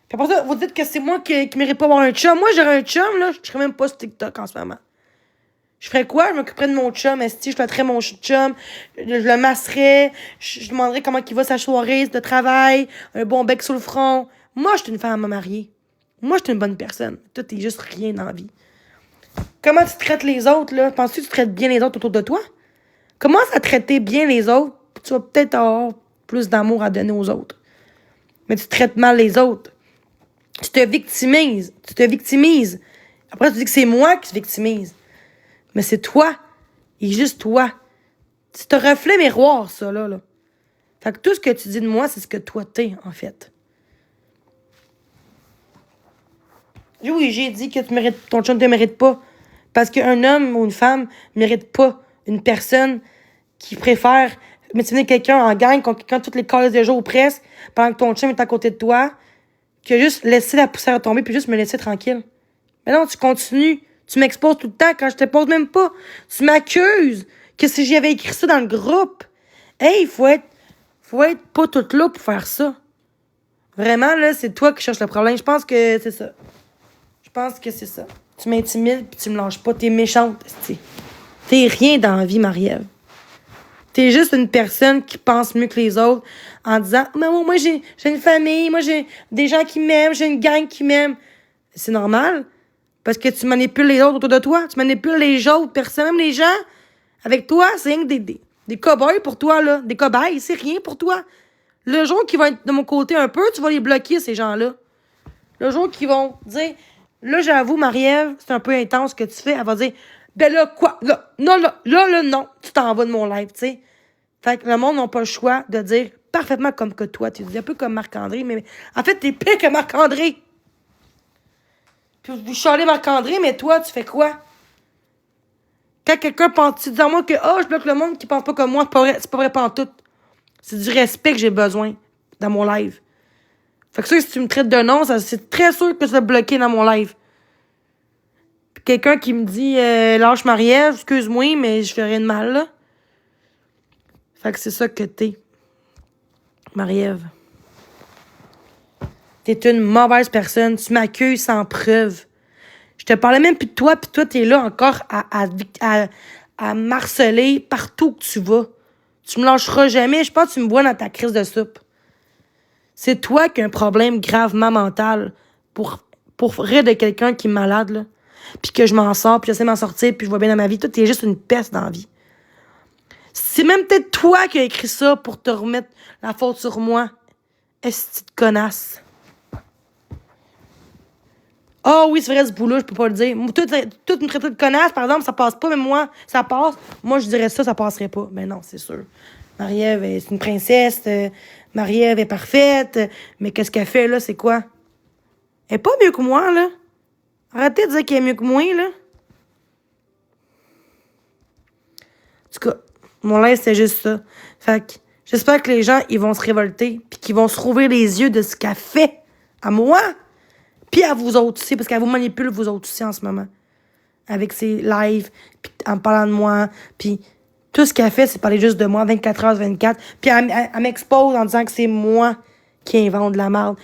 Puis après ça, vous dites que c'est moi qui mérite pas avoir un chum. Moi, j'aurais un chum, là, je serais même pas sur TikTok en ce moment. Je ferais quoi? Je m'occuperais de mon chum, esti, je flatterais mon chum, je le masserais, je demanderais comment il va sa soirée de travail, un bon bec sur le front. Moi, je suis une femme à marier. Moi, je suis une bonne personne. Toi, t'es juste rien dans la vie. Comment tu traites les autres, là? Penses-tu que tu traites bien les autres autour de toi? Commence à traiter bien les autres, puis tu vas peut-être avoir plus d'amour à donner aux autres. Mais tu traites mal les autres. Tu te victimises. Après, tu dis que c'est moi qui te victimise. Mais c'est toi. Et juste toi. C'est un reflet miroir, ça, là. Fait que tout ce que tu dis de moi, c'est ce que toi t'es, en fait. Oui, j'ai dit que ton chum ne te mérite pas. Parce qu'un homme ou une femme ne mérite pas une personne qui préfère mettre quelqu'un en gang contre quelqu'un toutes les cases de jour ou presque, pendant que ton chum est à côté de toi, que juste laisser la poussière tomber puis juste me laisser tranquille. Mais non, tu continues. Tu m'exposes tout le temps quand je te pose même pas. Tu m'accuses que si j'avais écrit ça dans le groupe. Hey, faut être pas toute là pour faire ça. Vraiment, là, c'est toi qui cherches le problème. Je pense que c'est ça. Tu m'intimides pis tu me lâches pas. T'es méchante, t'sais. T'es rien dans la vie, Marie-Ève. T'es juste une personne qui pense mieux que les autres en disant « Mais moi, j'ai une famille, moi, j'ai des gens qui m'aiment, j'ai une gang qui m'aime. » C'est normal, parce que tu manipules les autres autour de toi. Tu manipules les autres personnes, même les gens. Avec toi, c'est rien que des cow-boys pour toi, là. Des cobayes, c'est rien pour toi. Le jour qu'ils vont être de mon côté un peu, tu vas les bloquer, ces gens-là. Le jour qu'ils vont dire « Là, j'avoue, Marie-Ève, c'est un peu intense ce que tu fais. » Elle va dire « Ben là, quoi? Là, non, non. Tu t'en vas de mon live, tu sais. » Fait que le monde n'a pas le choix de dire parfaitement comme que toi. Tu dis un peu comme Marc-André, mais en fait, t'es pire que Marc-André. Puis vous chialez Marc-André, mais toi, tu fais quoi? Quand quelqu'un pense, tu dis à moi que je bloque le monde qui pense pas comme moi, c'est pas vrai pantoute. C'est du respect que j'ai besoin dans mon live. Fait que ça, si tu me traites de nom, c'est très sûr que tu vas bloquer dans mon live. Puis quelqu'un qui me dit lâche Marie-Ève, excuse-moi, mais je fais rien de mal, là. Fait que c'est ça que t'es, Marie-Ève. T'es une mauvaise personne. Tu m'accueilles sans preuve. Je te parlais même plus de toi, puis toi, t'es là encore à marceler partout que tu vas. Tu me lâcheras jamais. Je pense que tu me vois dans ta crise de soupe. C'est toi qui as un problème gravement mental pour rire de quelqu'un qui est malade, là. Puis que je m'en sors, puis j'essaie de m'en sortir, puis je vois bien dans ma vie. Toi, t'es juste une peste dans la vie. C'est même peut-être toi qui as écrit ça pour te remettre la faute sur moi. Est-ce que tu te connasses? Ah oui, c'est vrai, ce bout-là, je peux pas le dire. Toute une traité de connasse, par exemple, ça passe pas, mais moi, ça passe. Moi, je dirais ça passerait pas. Mais non, c'est sûr. Marie-Ève, c'est une princesse. Marie-Ève est parfaite. Mais qu'est-ce qu'elle fait, là, c'est quoi? Elle est pas mieux que moi, là. Arrêtez de dire qu'elle est mieux que moi, là. En tout cas, mon live, c'est juste ça. Fait que j'espère que les gens, ils vont se révolter puis qu'ils vont se rouvrir les yeux de ce qu'elle fait à moi puis à vous autres aussi, parce qu'elle vous manipule, vous autres aussi, en ce moment. avec ses lives, puis en me parlant de moi, puis tout ce qu'elle fait, c'est parler juste de moi, 24h/24. Puis elle m'expose en disant que c'est moi qui invente de la merde.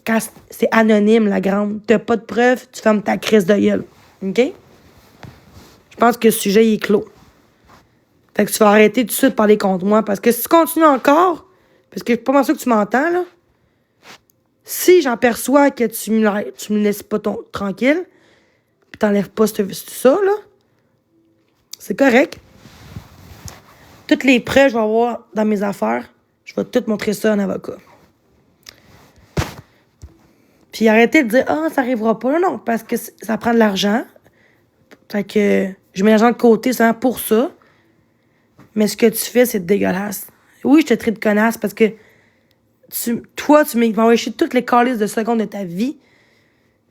Quand c'est anonyme, la grande, t'as pas de preuves, tu fermes ta crise de gueule. OK? Je pense que le sujet il est clos. Fait que tu vas arrêter tout de suite de parler contre moi, parce que si tu continues encore, parce que je suis pas sûr que tu m'entends, là, si j'en perçois que tu me laisses pas tranquille, puis t'enlèves pas ça, là, c'est correct. Toutes les preuves que je vais avoir dans mes affaires, je vais tout montrer ça à un avocat. Puis arrêtez de dire « Ah, ça arrivera pas. » Non, parce que ça prend de l'argent. Fait que je mets l'argent de côté seulement pour ça. Mais ce que tu fais, c'est dégueulasse. Oui, je te traite de connasse parce que toi, tu m'as envoyé toutes les calices de secondes de ta vie.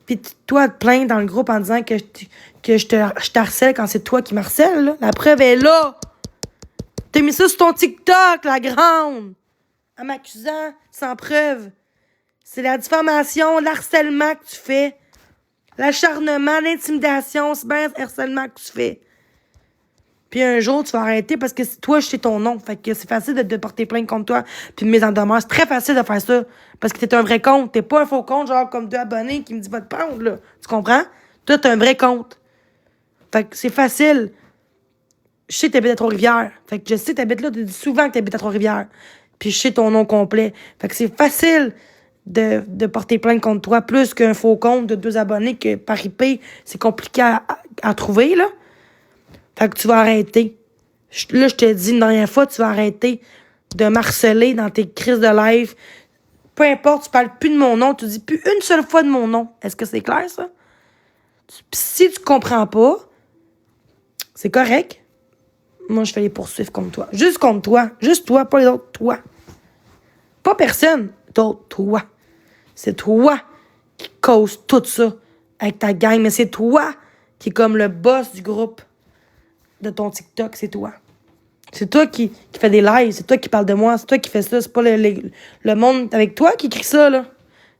Puis toi, te plaindre dans le groupe en disant que je t'harcèle quand c'est toi qui m'harcèle, là. La preuve est là. T'as mis ça sur ton TikTok, la grande. En m'accusant sans preuve. C'est la diffamation, l'harcèlement que tu fais. L'acharnement, l'intimidation, c'est bien le harcèlement que tu fais. Puis un jour, tu vas arrêter parce que toi, je sais ton nom. Fait que c'est facile de porter plainte contre toi puis de mise en demeure. C'est très facile de faire ça. Parce que t'es un vrai compte. T'es pas un faux compte, genre comme deux abonnés qui me disent va te prendre, là. Tu comprends? Toi, t'es un vrai compte. Fait que c'est facile. Je sais que t'habites à Trois-Rivières. Fait que je sais que t'habites là. Tu dis souvent que t'habites à Trois-Rivières. Puis je sais ton nom complet. Fait que c'est facile de porter plainte contre toi plus qu'un faux compte de 2 abonnés que par IP, c'est compliqué à trouver, là. Fait que tu vas arrêter. Là, je te dis une dernière fois, tu vas arrêter de m'harceler dans tes crises de live. Peu importe, tu parles plus de mon nom, tu dis plus une seule fois de mon nom. Est-ce que c'est clair, ça? Si tu comprends pas, c'est correct. Moi, je fais les poursuivre contre toi. Juste contre toi. Juste toi, pas les autres. Toi. Pas personne d'autre. Toi. C'est toi qui cause tout ça avec ta gang. Mais c'est toi qui est comme le boss du groupe de ton TikTok. C'est toi. C'est toi qui fais des lives. C'est toi qui parle de moi. C'est toi qui fais ça. C'est pas le monde avec toi qui écrit ça, là.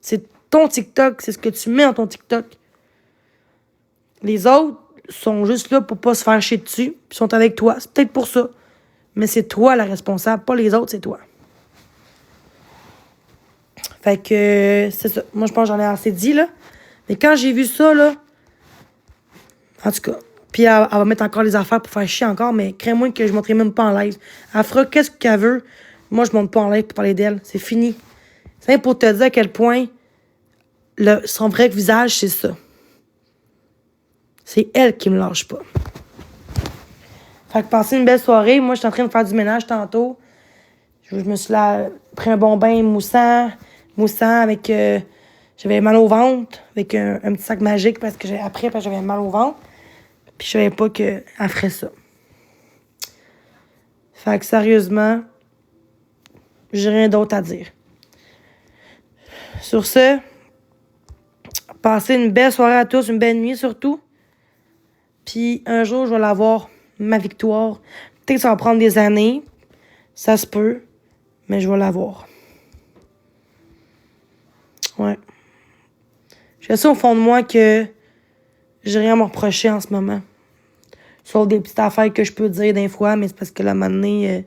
C'est ton TikTok. C'est ce que tu mets dans ton TikTok. Les autres sont juste là pour pas se faire chier dessus. Puis sont avec toi. C'est peut-être pour ça. Mais c'est toi la responsable. Pas les autres, c'est toi. Fait que c'est ça. Moi, je pense que j'en ai assez dit, là. Mais quand j'ai vu ça, là... En tout cas... Puis elle va mettre encore les affaires pour faire chier encore, mais crains-moi que je ne montrerai même pas en live. Elle fera qu'est-ce qu'elle veut. Moi, je ne monte pas en live pour parler d'elle. C'est fini. C'est pour te dire à quel point son vrai visage, c'est ça. C'est elle qui me lâche pas. Fait que passer une belle soirée. Moi, je suis en train de faire du ménage tantôt. Je me suis pris un bon bain moussant avec... j'avais mal au ventre, avec un petit sac magique parce que j'avais mal au ventre. Puis je savais pas qu'elle ferait ça. Fait que sérieusement, j'ai rien d'autre à dire. Sur ce, passez une belle soirée à tous, une belle nuit surtout. Puis un jour, je vais l'avoir, ma victoire. Peut-être que ça va prendre des années. Ça se peut. Mais je vais l'avoir. Ouais. Je sais au fond de moi que j'ai rien à me reprocher en ce moment. Sauf des petites affaires que je peux dire des fois, mais c'est parce que la manée,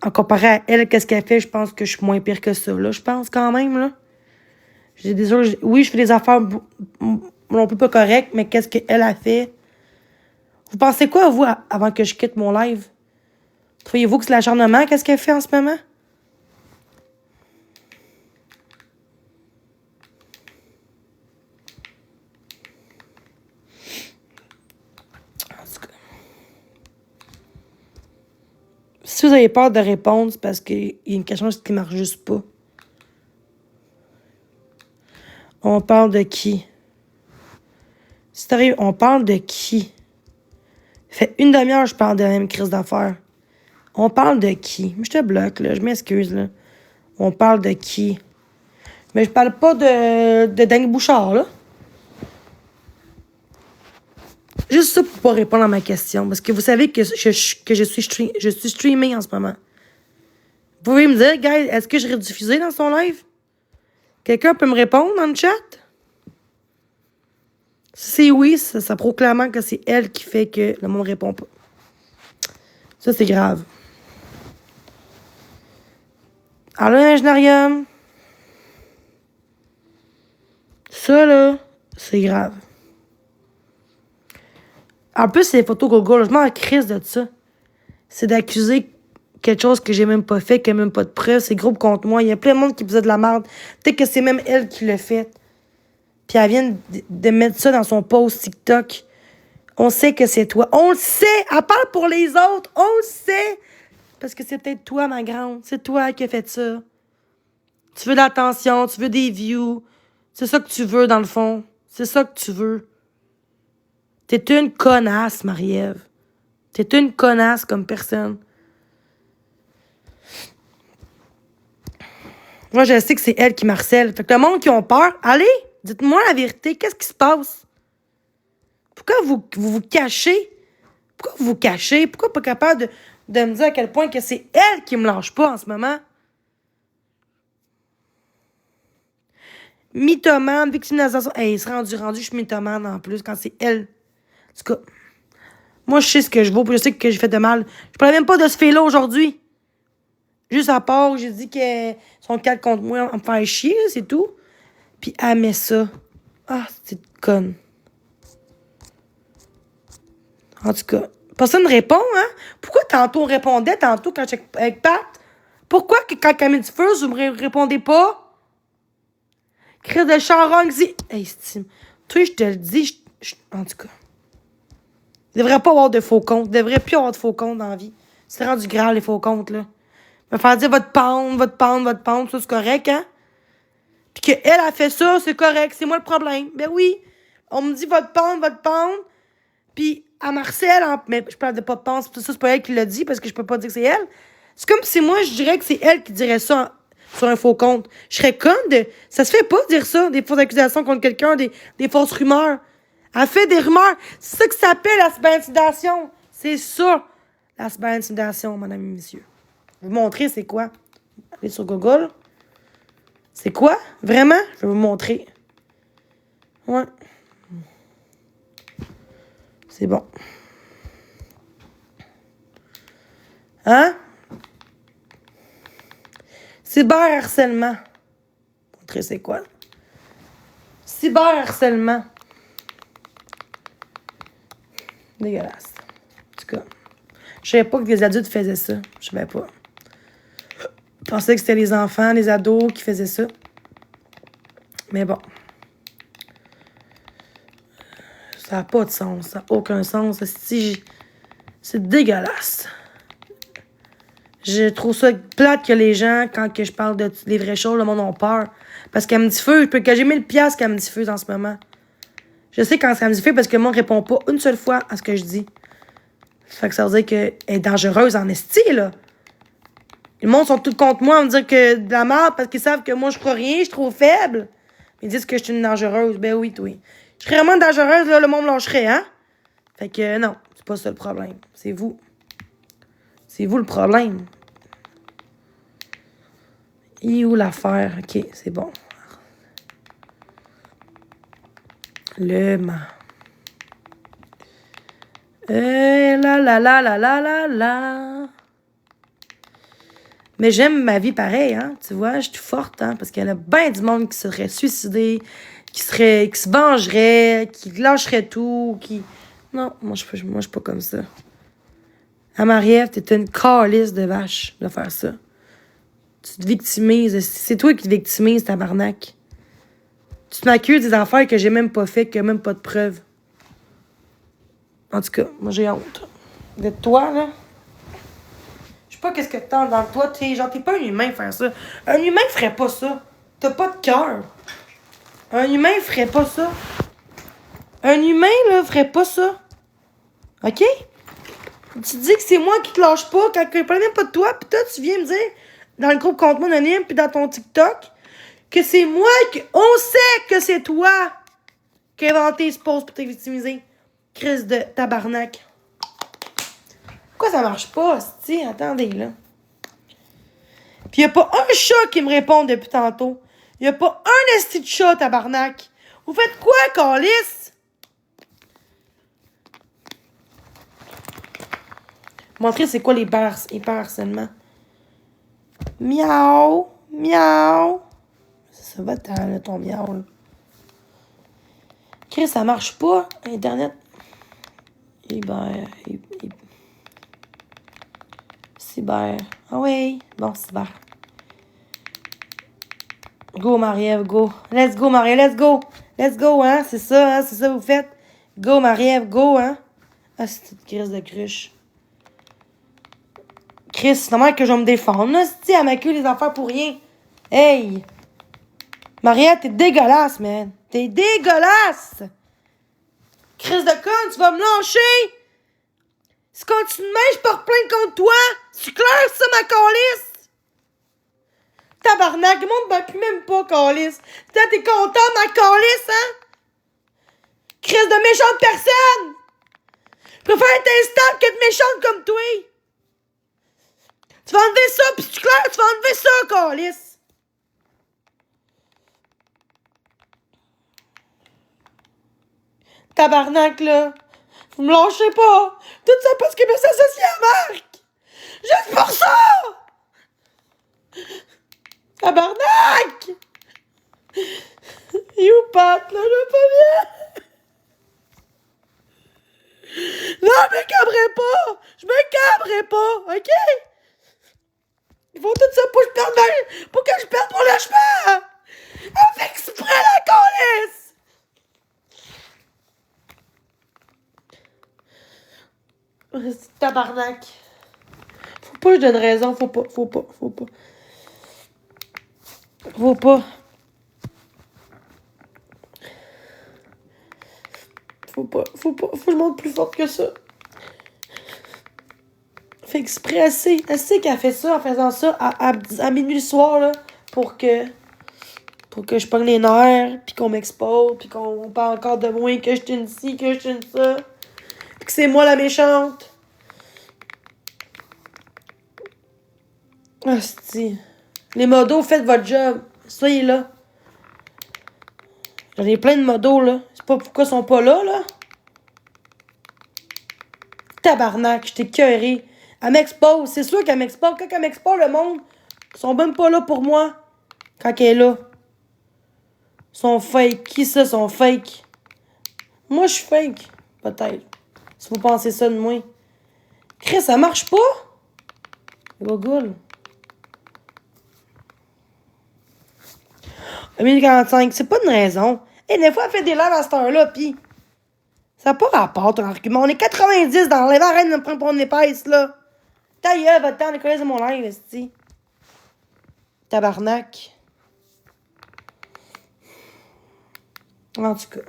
en comparé à elle, qu'est-ce qu'elle fait, je pense que je suis moins pire que ça, là. Je pense quand même, là. Oui, je fais des affaires non plus pas correctes, mais qu'est-ce qu'elle a fait? Vous pensez quoi, vous, avant que je quitte mon live? Trouvez-vous que c'est l'acharnement, qu'est-ce qu'elle fait en ce moment? Si vous avez peur de répondre, c'est parce qu'il y a une question qui ne marche juste pas. On parle de qui? Sérieux, on parle de qui? Fait une demi-heure, je parle de la même crise d'affaires. On parle de qui? Je te bloque, là. Je m'excuse, là. On parle de qui? Mais je parle pas de Danny Bouchard, là. Juste ça pour pas répondre à ma question. Parce que vous savez que je suis streamée en ce moment. Vous pouvez me dire, guys, est-ce que je serai diffusée dans son live? Quelqu'un peut me répondre dans le chat? Si c'est oui, ça prouve clairement que c'est elle qui fait que le monde répond pas. Ça, c'est grave. Alors, l'ingéniarium. Ça, là, c'est grave. En plus, c'est les photos Google. Je m'en crise de ça. C'est d'accuser quelque chose que j'ai même pas fait, qui n'a même pas de preuves. C'est groupe contre moi. Il y a plein de monde qui faisait de la merde. Peut-être que c'est même elle qui l'a fait. Puis elle vient de mettre ça dans son post TikTok. On sait que c'est toi. On le sait. Elle parle pour les autres. On le sait. Parce que c'est peut-être toi, ma grande. C'est toi qui as fait ça. Tu veux de l'attention. Tu veux des views. C'est ça que tu veux, dans le fond. C'est ça que tu veux. T'es une connasse, Marie-Ève. T'es une connasse comme personne. Moi, je sais que c'est elle qui m'harcèle. Fait que le monde qui ont peur, allez, dites-moi la vérité. Qu'est-ce qui se passe? Pourquoi vous cachez? Pourquoi vous cachez? Pourquoi pas capable de me dire à quel point que c'est elle qui me lâche pas en ce moment? Mythomane, victimisation. Hey, il se rendu, je suis mythomane en plus quand c'est elle. En tout cas, moi, je sais ce que je vaux, puis je sais que j'ai fait de mal. Je parlais même pas de ce fait-là aujourd'hui. Juste à part, j'ai dit que son calme contre moi, on me fait chier, c'est tout. Puis elle met ça. Ah, c'est conne. En tout cas, personne ne répond, hein? Pourquoi tantôt on répondait, tantôt quand j'étais avec Pat? Pourquoi que quand Camille dit feu, vous me répondez pas? Crise de charogne, dit. Hey, Steve, toi, je te le dis, en tout cas. Il devrait pas avoir de faux comptes. Il devrait plus avoir de faux comptes dans la vie. C'est rendu grave, les faux comptes, là. Me faire dire votre pound, ça, c'est correct, hein? Puis qu'elle a fait ça, c'est correct, c'est moi le problème. Ben oui, on me dit votre pound, puis à Marcel, mais je parle de pas de pound, ça, c'est pas elle qui l'a dit, parce que je peux pas dire que c'est elle. C'est comme si moi, je dirais que c'est elle qui dirait ça sur un faux compte. Je serais conne de... Ça se fait pas dire ça, des fausses accusations contre quelqu'un, des fausses rumeurs. Elle fait des rumeurs. C'est ça que ça s'appelle la cyber-intimidation. C'est ça, la cyber-intimidation, madame et messieurs. Je vais vous montrer c'est quoi. Allez sur Google. C'est quoi? Vraiment? Je vais vous montrer. Ouais. C'est bon. Hein? Cyberharcèlement. Montrer c'est quoi? Cyberharcèlement. Dégueulasse. En tout cas, je savais pas que les adultes faisaient ça. Je savais pas. Je pensais que c'était les enfants, les ados qui faisaient ça. Mais bon. Ça n'a pas de sens. Ça n'a aucun sens. C'est dégueulasse. Je trouve ça plate que les gens, quand que je parle de les vraies choses, le monde a peur. Parce qu'elle me dit feu, que j'ai 1000$ qu'elle me dit feu en ce moment. Je sais quand ça me dit feu parce que le monde répond pas une seule fois à ce que je dis. Fait que ça veut dire qu'elle est dangereuse en esti, là. Le monde sont tous contre moi à me dire que de la merde parce qu'ils savent que moi je crois rien, je suis trop faible. Ils disent que je suis une dangereuse. Ben oui, toi. Je serais vraiment dangereuse, là, le monde me lâcherait, hein? Fait que non, c'est pas ça le problème. C'est vous. C'est vous le problème. Et où l'affaire? OK, c'est bon. Le ma. La. Mais j'aime ma vie pareil, hein. Tu vois, je suis forte, hein. Parce qu'il y en a bien du monde qui serait suicidé, qui se vengerait, qui lâcherait tout, qui... Non, moi, je suis pas comme ça. À Marie-Ève, t'es une calice de vache de faire ça. Tu te victimises. C'est toi qui te victimises, tabarnak. Tu m'accuses des affaires que j'ai même pas fait, que même pas de preuves. En tout cas, moi, j'ai honte. De toi, là. Je sais pas qu'est-ce que t'as dans toi. T'es pas un humain faire ça. Un humain ferait pas ça. T'as pas de cœur. Un humain ferait pas ça. Un humain, là, ferait pas ça. OK? Tu dis que c'est moi qui te lâche pas quand je parlais même pas de toi, pis toi, tu viens me dire dans le groupe contre moi anonyme pis dans ton TikTok que c'est moi on sait que c'est toi qui a inventé ce post pour te victimiser. Crise de tabarnak. Pourquoi ça marche pas, c'ti? Attendez, là. Pis y a pas un chat qui me répond depuis tantôt. Y a pas un esti de chat, tabarnak. Vous faites quoi, calice? Montrer c'est quoi hyper-harcèlement. Miaou! Miaou! Ça va ton miaou, là. Chris, ça marche pas. Internet. Cyber. Ah oui. Bon, cyber. Go, Marie-Ève, go. Let's go, Marie, let's go. Let's go, hein. C'est ça que vous faites. Go, Marie-Ève, go, hein. Ah, c'est une crise de cruche. Chris, c'est normal que je vais me défendre. Là, c'est elle m'accuse les affaires pour rien. Hey! Marie-Ève, t'es dégueulasse, man. T'es dégueulasse! Chris de con, tu vas me lâcher! Si tu continues de même, je porte plainte contre toi! C'est clair, ça, ma calice? Tabarnak, le monde ne plus même pas, calice. T'es content, ma calice, hein? Chris de méchante personne! Je préfère être instable qu'être méchante comme toi! Tu vas enlever ça, pis c'est clair, tu vas enlever ça, calice! Tabarnak, là! Vous me lâchez pas! Tout ça parce que je me suis associé à Marc! Juste pour ça! Tabarnak! You Pat, là, je vais pas bien! Non, je me cabrerai pas! Je me cabrerai pas, ok? Il faut tout ça pour que je perde mon logement! Avec exprès la calice! C'est tabarnak. Faut pas que je donne raison, faut pas. Faut pas. Faut que je monte plus forte que ça. Fait exprès, assez qu'elle fait ça en faisant ça à minuit le soir, là, pour que je pogne les nerfs, pis qu'on m'expose, pis qu'on parle encore de moi, que je suis une ci, que je suis une ça. Pis que c'est moi la méchante. Hostie. Les modos, faites votre job. Soyez là. J'en ai plein de modos, là. C'est pas pourquoi ils sont pas là, là. Tabarnak, j'étais écœurée. Elle m'expose. C'est sûr qu'elle m'expose. Quand elle m'expose, le monde, ils sont même pas là pour moi. Quand elle est là. Ils sont fake. Qui ça, sont fake? Moi, je suis fake. Peut-être. Si vous pensez ça de moi. Chris, ça marche pas? Google. 1045, c'est pas une raison. Et des fois, elle fait des lives à cette heure-là, pis ça n'a pas rapport, ton argument. On est 90 dans les arrête de me prendre pour une épaisse, là. Ta gueule, va-t'en, on est collés de mon live, esti. Tabarnak. En tout cas.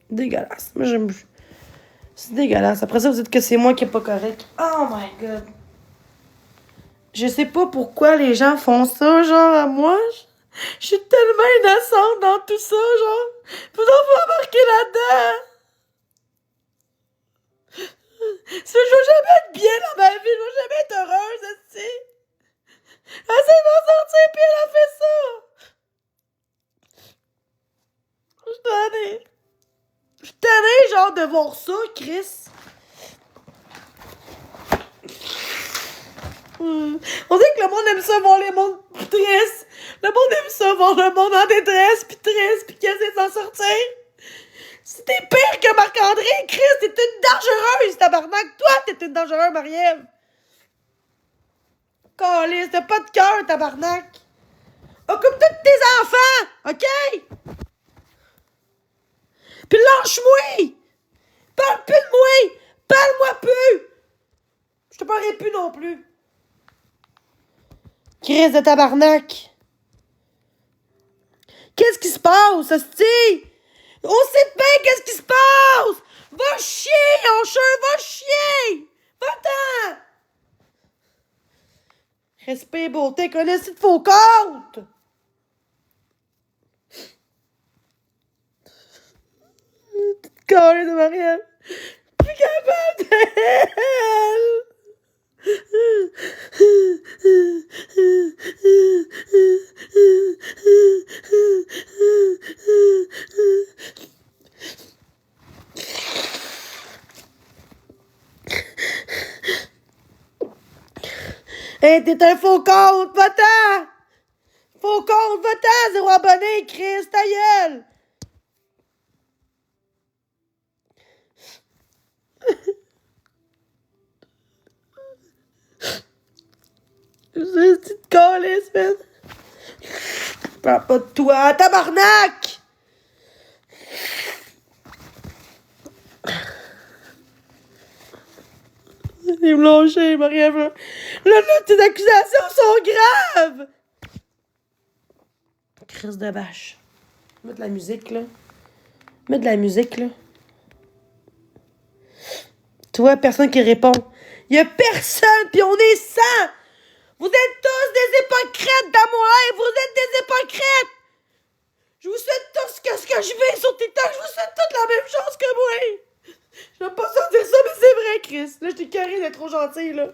Dégueulasse. Moi, j'aime. C'est dégueulasse. Après ça, vous dites que c'est moi qui est pas correct. Oh my god. Je sais pas pourquoi les gens font ça, genre, à moi. Je suis tellement innocente dans tout ça, genre. Vous en embarquer là-dedans. Je vais jamais être bien dans ma vie. Je vais jamais être heureuse, esti. Elle s'est m'en sortir, puis elle a fait ça. Je suis tannée. Je suis tannée, genre, de voir ça, Chris. On dirait que le monde aime ça voir les mondes tristes. Le monde aime ça voir le monde en détresse, pis triste, pis qu'il essaie de s'en sortir. C'était pire que Marc-André. Chris, t'es une dangereuse, tabarnak. Toi, t'es une dangereuse, Marie-Ève. Calice, t'as pas de cœur, tabarnak. Occupe-toi de tes enfants, OK? Pis lâche-moi. Parle plus de moi. Parle-moi plus. Je te parlerai plus non plus. Crise de tabarnak. Qu'est-ce qui se passe, hostie? On sait bien qu'est-ce qui se passe! Va chier, Oncheur, va chier! Va-t'en! Respect, beauté, connaissez de vos comptes! Petite carrée de Marielle. Plus capable d'elle! Ben, t'es un faux compte, va-t'en! Faux compte, va-t'en! 0 abonné, Chris, ta gueule! C'est une petite calisse, man! Je parle pas de toi, tabarnak! Il me lâché, Marie-Ève. Là, tes accusations sont graves! Crise de vache. Mets de la musique, là. Mets de la musique, là. Toi, personne qui répond. Il y a personne, puis on est 100! Vous êtes tous des hypocrites dans mon live! Vous êtes des hypocrites! Je vous souhaite tous ce que je vais sur TikTok. Je vous souhaite toutes la même chose que moi! Je vais pas sortir ça, mais c'est vrai, Chris. Là, je t'ai carré d'être trop gentil, là.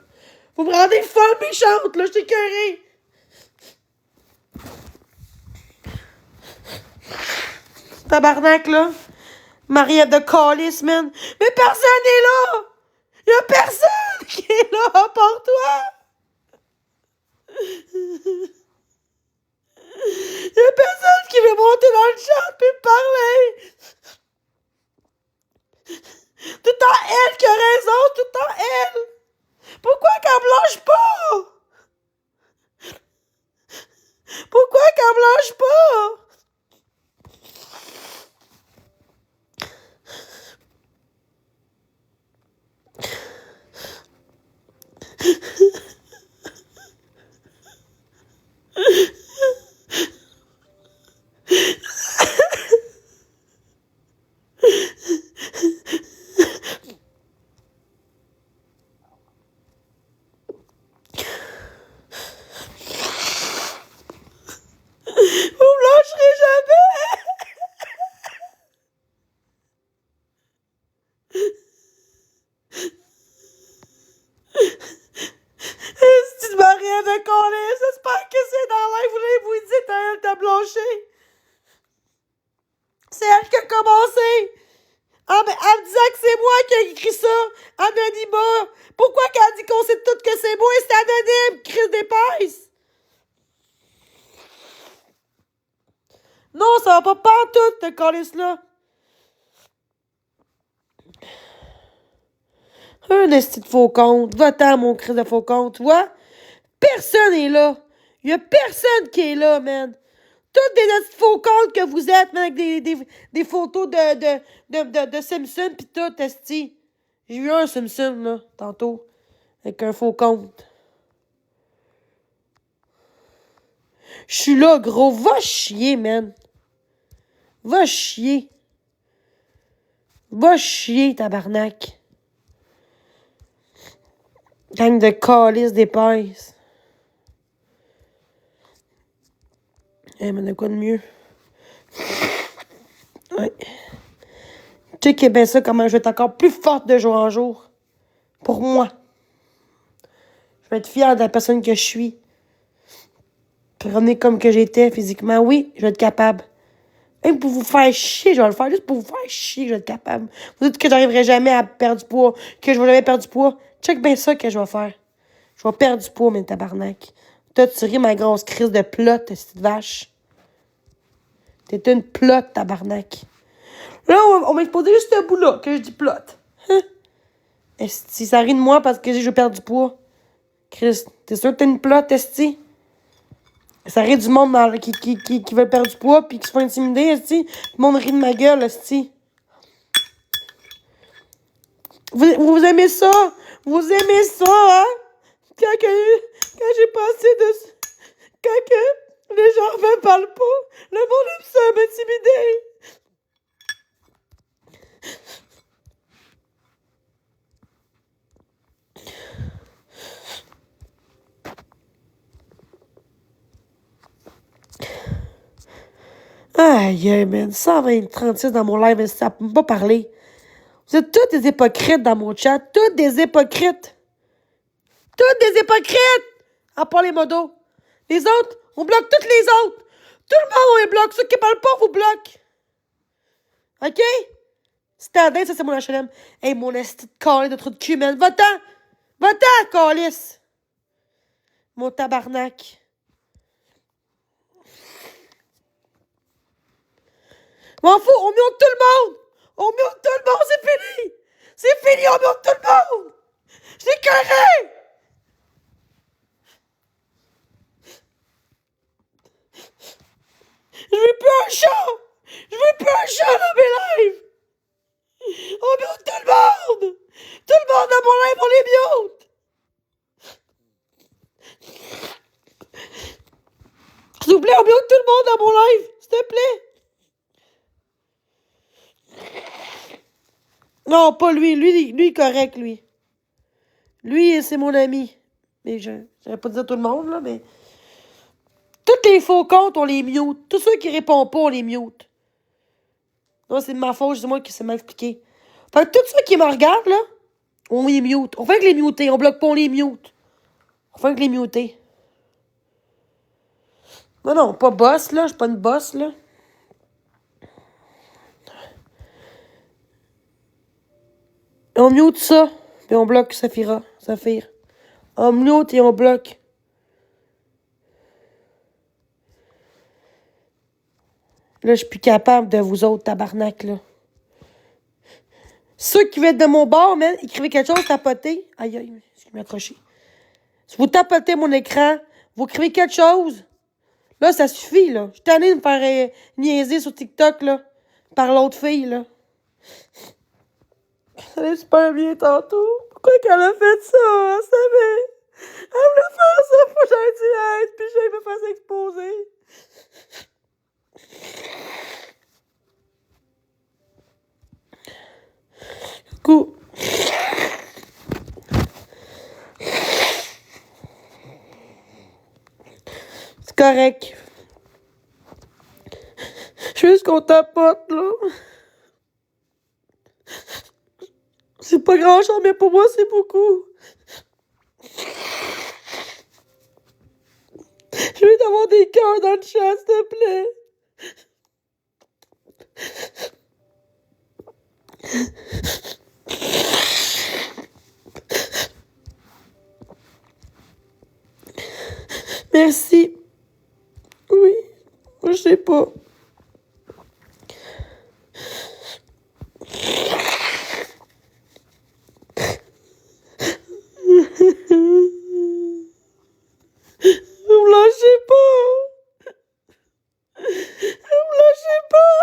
Vous me rendez folle méchante, là. Je t'ai carré. Tabarnak, là. Marie-Ève de calice, man. Mais personne n'est là. Il y a personne qui est là à part toi. Il y a personne qui veut monter dans le chat et me parler. Tout le temps elle qui a raison, tout le temps elle. Pourquoi qu'elle me lâche pas? Pourquoi qu'elle me lâche pas? Vous me lâcherez jamais! C'est une Marie-Ève de calice. J'espère que c'est dans l'air. Vous lui dites à elle, t'as blanché. C'est elle qui a commencé. En me disant que c'est moi qui ai écrit ça. Anonymat. Pourquoi qu'elle dit qu'on sait tout que c'est moi? C'est anonyme. Crise d'épaisse. Non, ça va pas pantoute, ce calice-là. Un esti de faux compte. Va-t'en, mon crise de faux compte. Tu vois? Personne est là. Il y a personne qui est là, man. Toutes des esti de faux comptes que vous êtes, man, avec des photos de Simpson pis tout, esti. J'ai eu un Simpson, là, tantôt. Avec un faux compte. Je suis là, gros. Va chier, man. Va chier. Va chier, tabarnak. Gang de calices d'épaisse. Eh, mais de quoi de mieux? Ouais. Checkez bien ça, comment je vais être encore plus forte de jour en jour. Pour moi. Je vais être fière de la personne que je suis. Puis revenir comme que j'étais physiquement. Oui, je vais être capable. Même pour vous faire chier, je vais le faire juste pour vous faire chier, je vais être capable. Vous dites que j'arriverai jamais à perdre du poids, que je vais jamais perdre du poids. Check bien ça que je vais faire. Je vais perdre du poids, mais tabarnak. Toi, tu ris ma grosse crise de plot, cette vache. T'es une plot, tabarnak. Là, on m'a exposé juste ce bout-là, que je dis plot. Hein? Esti, ça rit de moi parce que je veux perdre du poids. Chris, t'es sûr que t'es une plot, esti? Ça rit du monde qui veut perdre du poids puis qui se font intimider, esti. Le monde rit de ma gueule, esti. Vous aimez ça? Vous aimez ça, hein? Quand j'ai passé de... Quand que les gens me parlent pas, le monde aime ça m'intimider. Aïe, aïe, man. 120-36 dans mon live, ça peut pas parler. Vous êtes tous des hypocrites dans mon chat. Toutes des hypocrites. Toutes des hypocrites! À part les modos. Les autres, on bloque toutes les autres. Tout le monde, on les bloque. Ceux qui parlent pas, on vous bloque. OK? Standing, ça, c'est mon HLM. Hey, mon esti de calice de trou de cul, man. Va-t'en! Va-t'en, calice! Mon tabarnak. M'en fous, on mute tout le monde! On mute tout le monde, c'est fini! C'est fini, on mute tout le monde! C'est correct! Je veux plus un chat! Je veux plus un chat dans mes lives! On mute tout le monde! Tout le monde dans mon live, on les mute! S'il vous plaît, on mute tout le monde dans mon live! S'il te plaît! Non, pas lui. Lui, correct, lui. Lui, c'est mon ami. Mais je n'aurais pas dit à tout le monde, là, mais... Tous les faux comptes, on les mute. Tous ceux qui répondent pas, on les mute. Non, c'est de ma faute, c'est moi qui sais m'expliquer. Fait que tous ceux qui me regardent, là, on les mute. On fait que les muter. On bloque pas, on les mute. On fait que les muter. Non, pas boss, là. Je suis pas une boss, là. On mute ça, puis on bloque Saphir. On mute et on bloque. Là, je suis plus capable de vous autres, tabarnak, là. Ceux qui viennent de mon bord, man, écrivez quelque chose, tapotez. Aïe, je m'ai accroché. Si vous tapotez mon écran, vous écrivez quelque chose. Là, ça suffit, là. Je suis tannée de me faire niaiser sur TikTok, là, par l'autre fille, là. Ça allait super bien tantôt. Pourquoi qu'elle a fait ça? Elle savait. Elle voulait faire ça, faut que j'aille dire aide, puis j'aille me faire exposer. Du coup, c'est correct. Juste qu'on tapote, là. C'est pas grand-chose, mais pour moi, c'est beaucoup. Je veux avoir des cœurs dans le chat, s'il te plaît. Merci. Oui, je sais pas. Vous me lâchez pas. Vous me lâchez pas.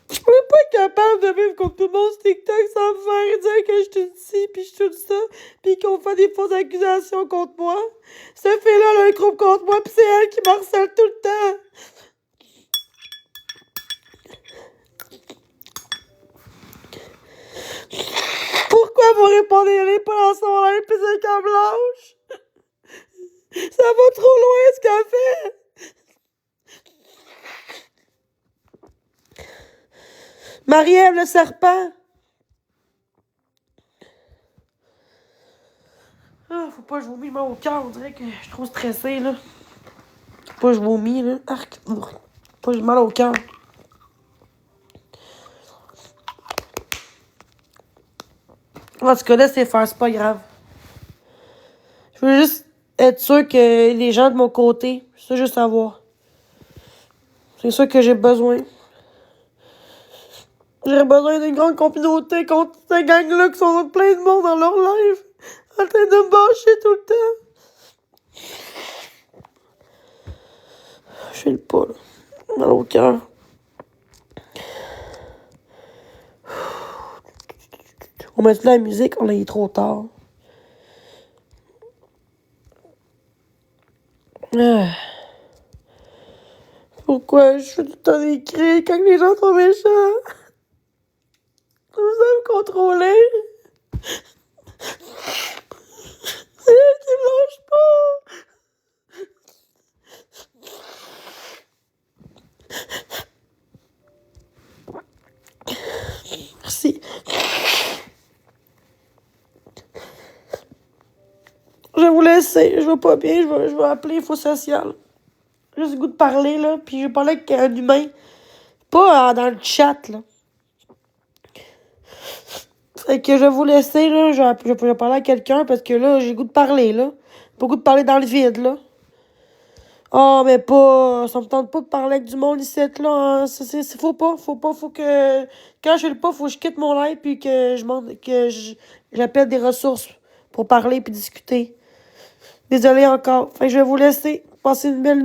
Je suis pas capable de vivre comme tout le monde sur TikTok sans me faire dire que je suis une ci, puis je suis une ça, puis qu'on fait des fausses accusations contre moi. Cette fille-là, elle a un groupe contre moi, puis c'est elle qui m'harcèle tout le temps. Pourquoi vous répondez pas dans son live, puis c'est comme lâche? Ça va trop loin, ce qu'elle fait. Marie-Ève, le serpent. Ah, faut pas que je vomisse mal au cœur. On dirait que je suis trop stressée, là. Faut pas que je vomis, là. Arc. Faut pas que j'ai mal au cœur. En tout cas, là, c'est faire, c'est pas grave. Je veux juste être sûr que les gens de mon côté, c'est ça juste savoir. C'est ça que j'ai besoin. J'aurais besoin d'une grande communauté contre cette gang-là qui sont plein de monde dans leur live. En train de me bâcher tout le temps. Je fais le pas, là. Mal au cœur. On met de la musique, on est trop tard. Pourquoi je fais tout le temps des cris quand les gens sont méchants? Vous me contrôler. C'est elle qui me lâche pas. Merci. Je vais vous laisser. Je vais pas bien. Je vais appeler Faux Social. J'ai juste le goût de parler, là. Puis je vais parler avec un humain. Pas dans le chat, là. Fait que je vais vous laisser, là. Je vais parler à quelqu'un parce que là, j'ai le goût de parler, là. Pas le goût de parler dans le vide, là. Ah, mais pas. Ça me tente pas de parler avec du monde ici, là. Hein. Faut pas. Faut que. Quand je le pas, faut que je quitte mon live puis que j'appelle des ressources pour parler puis discuter. Désolée encore. Fait que je vais vous laisser. Passez une belle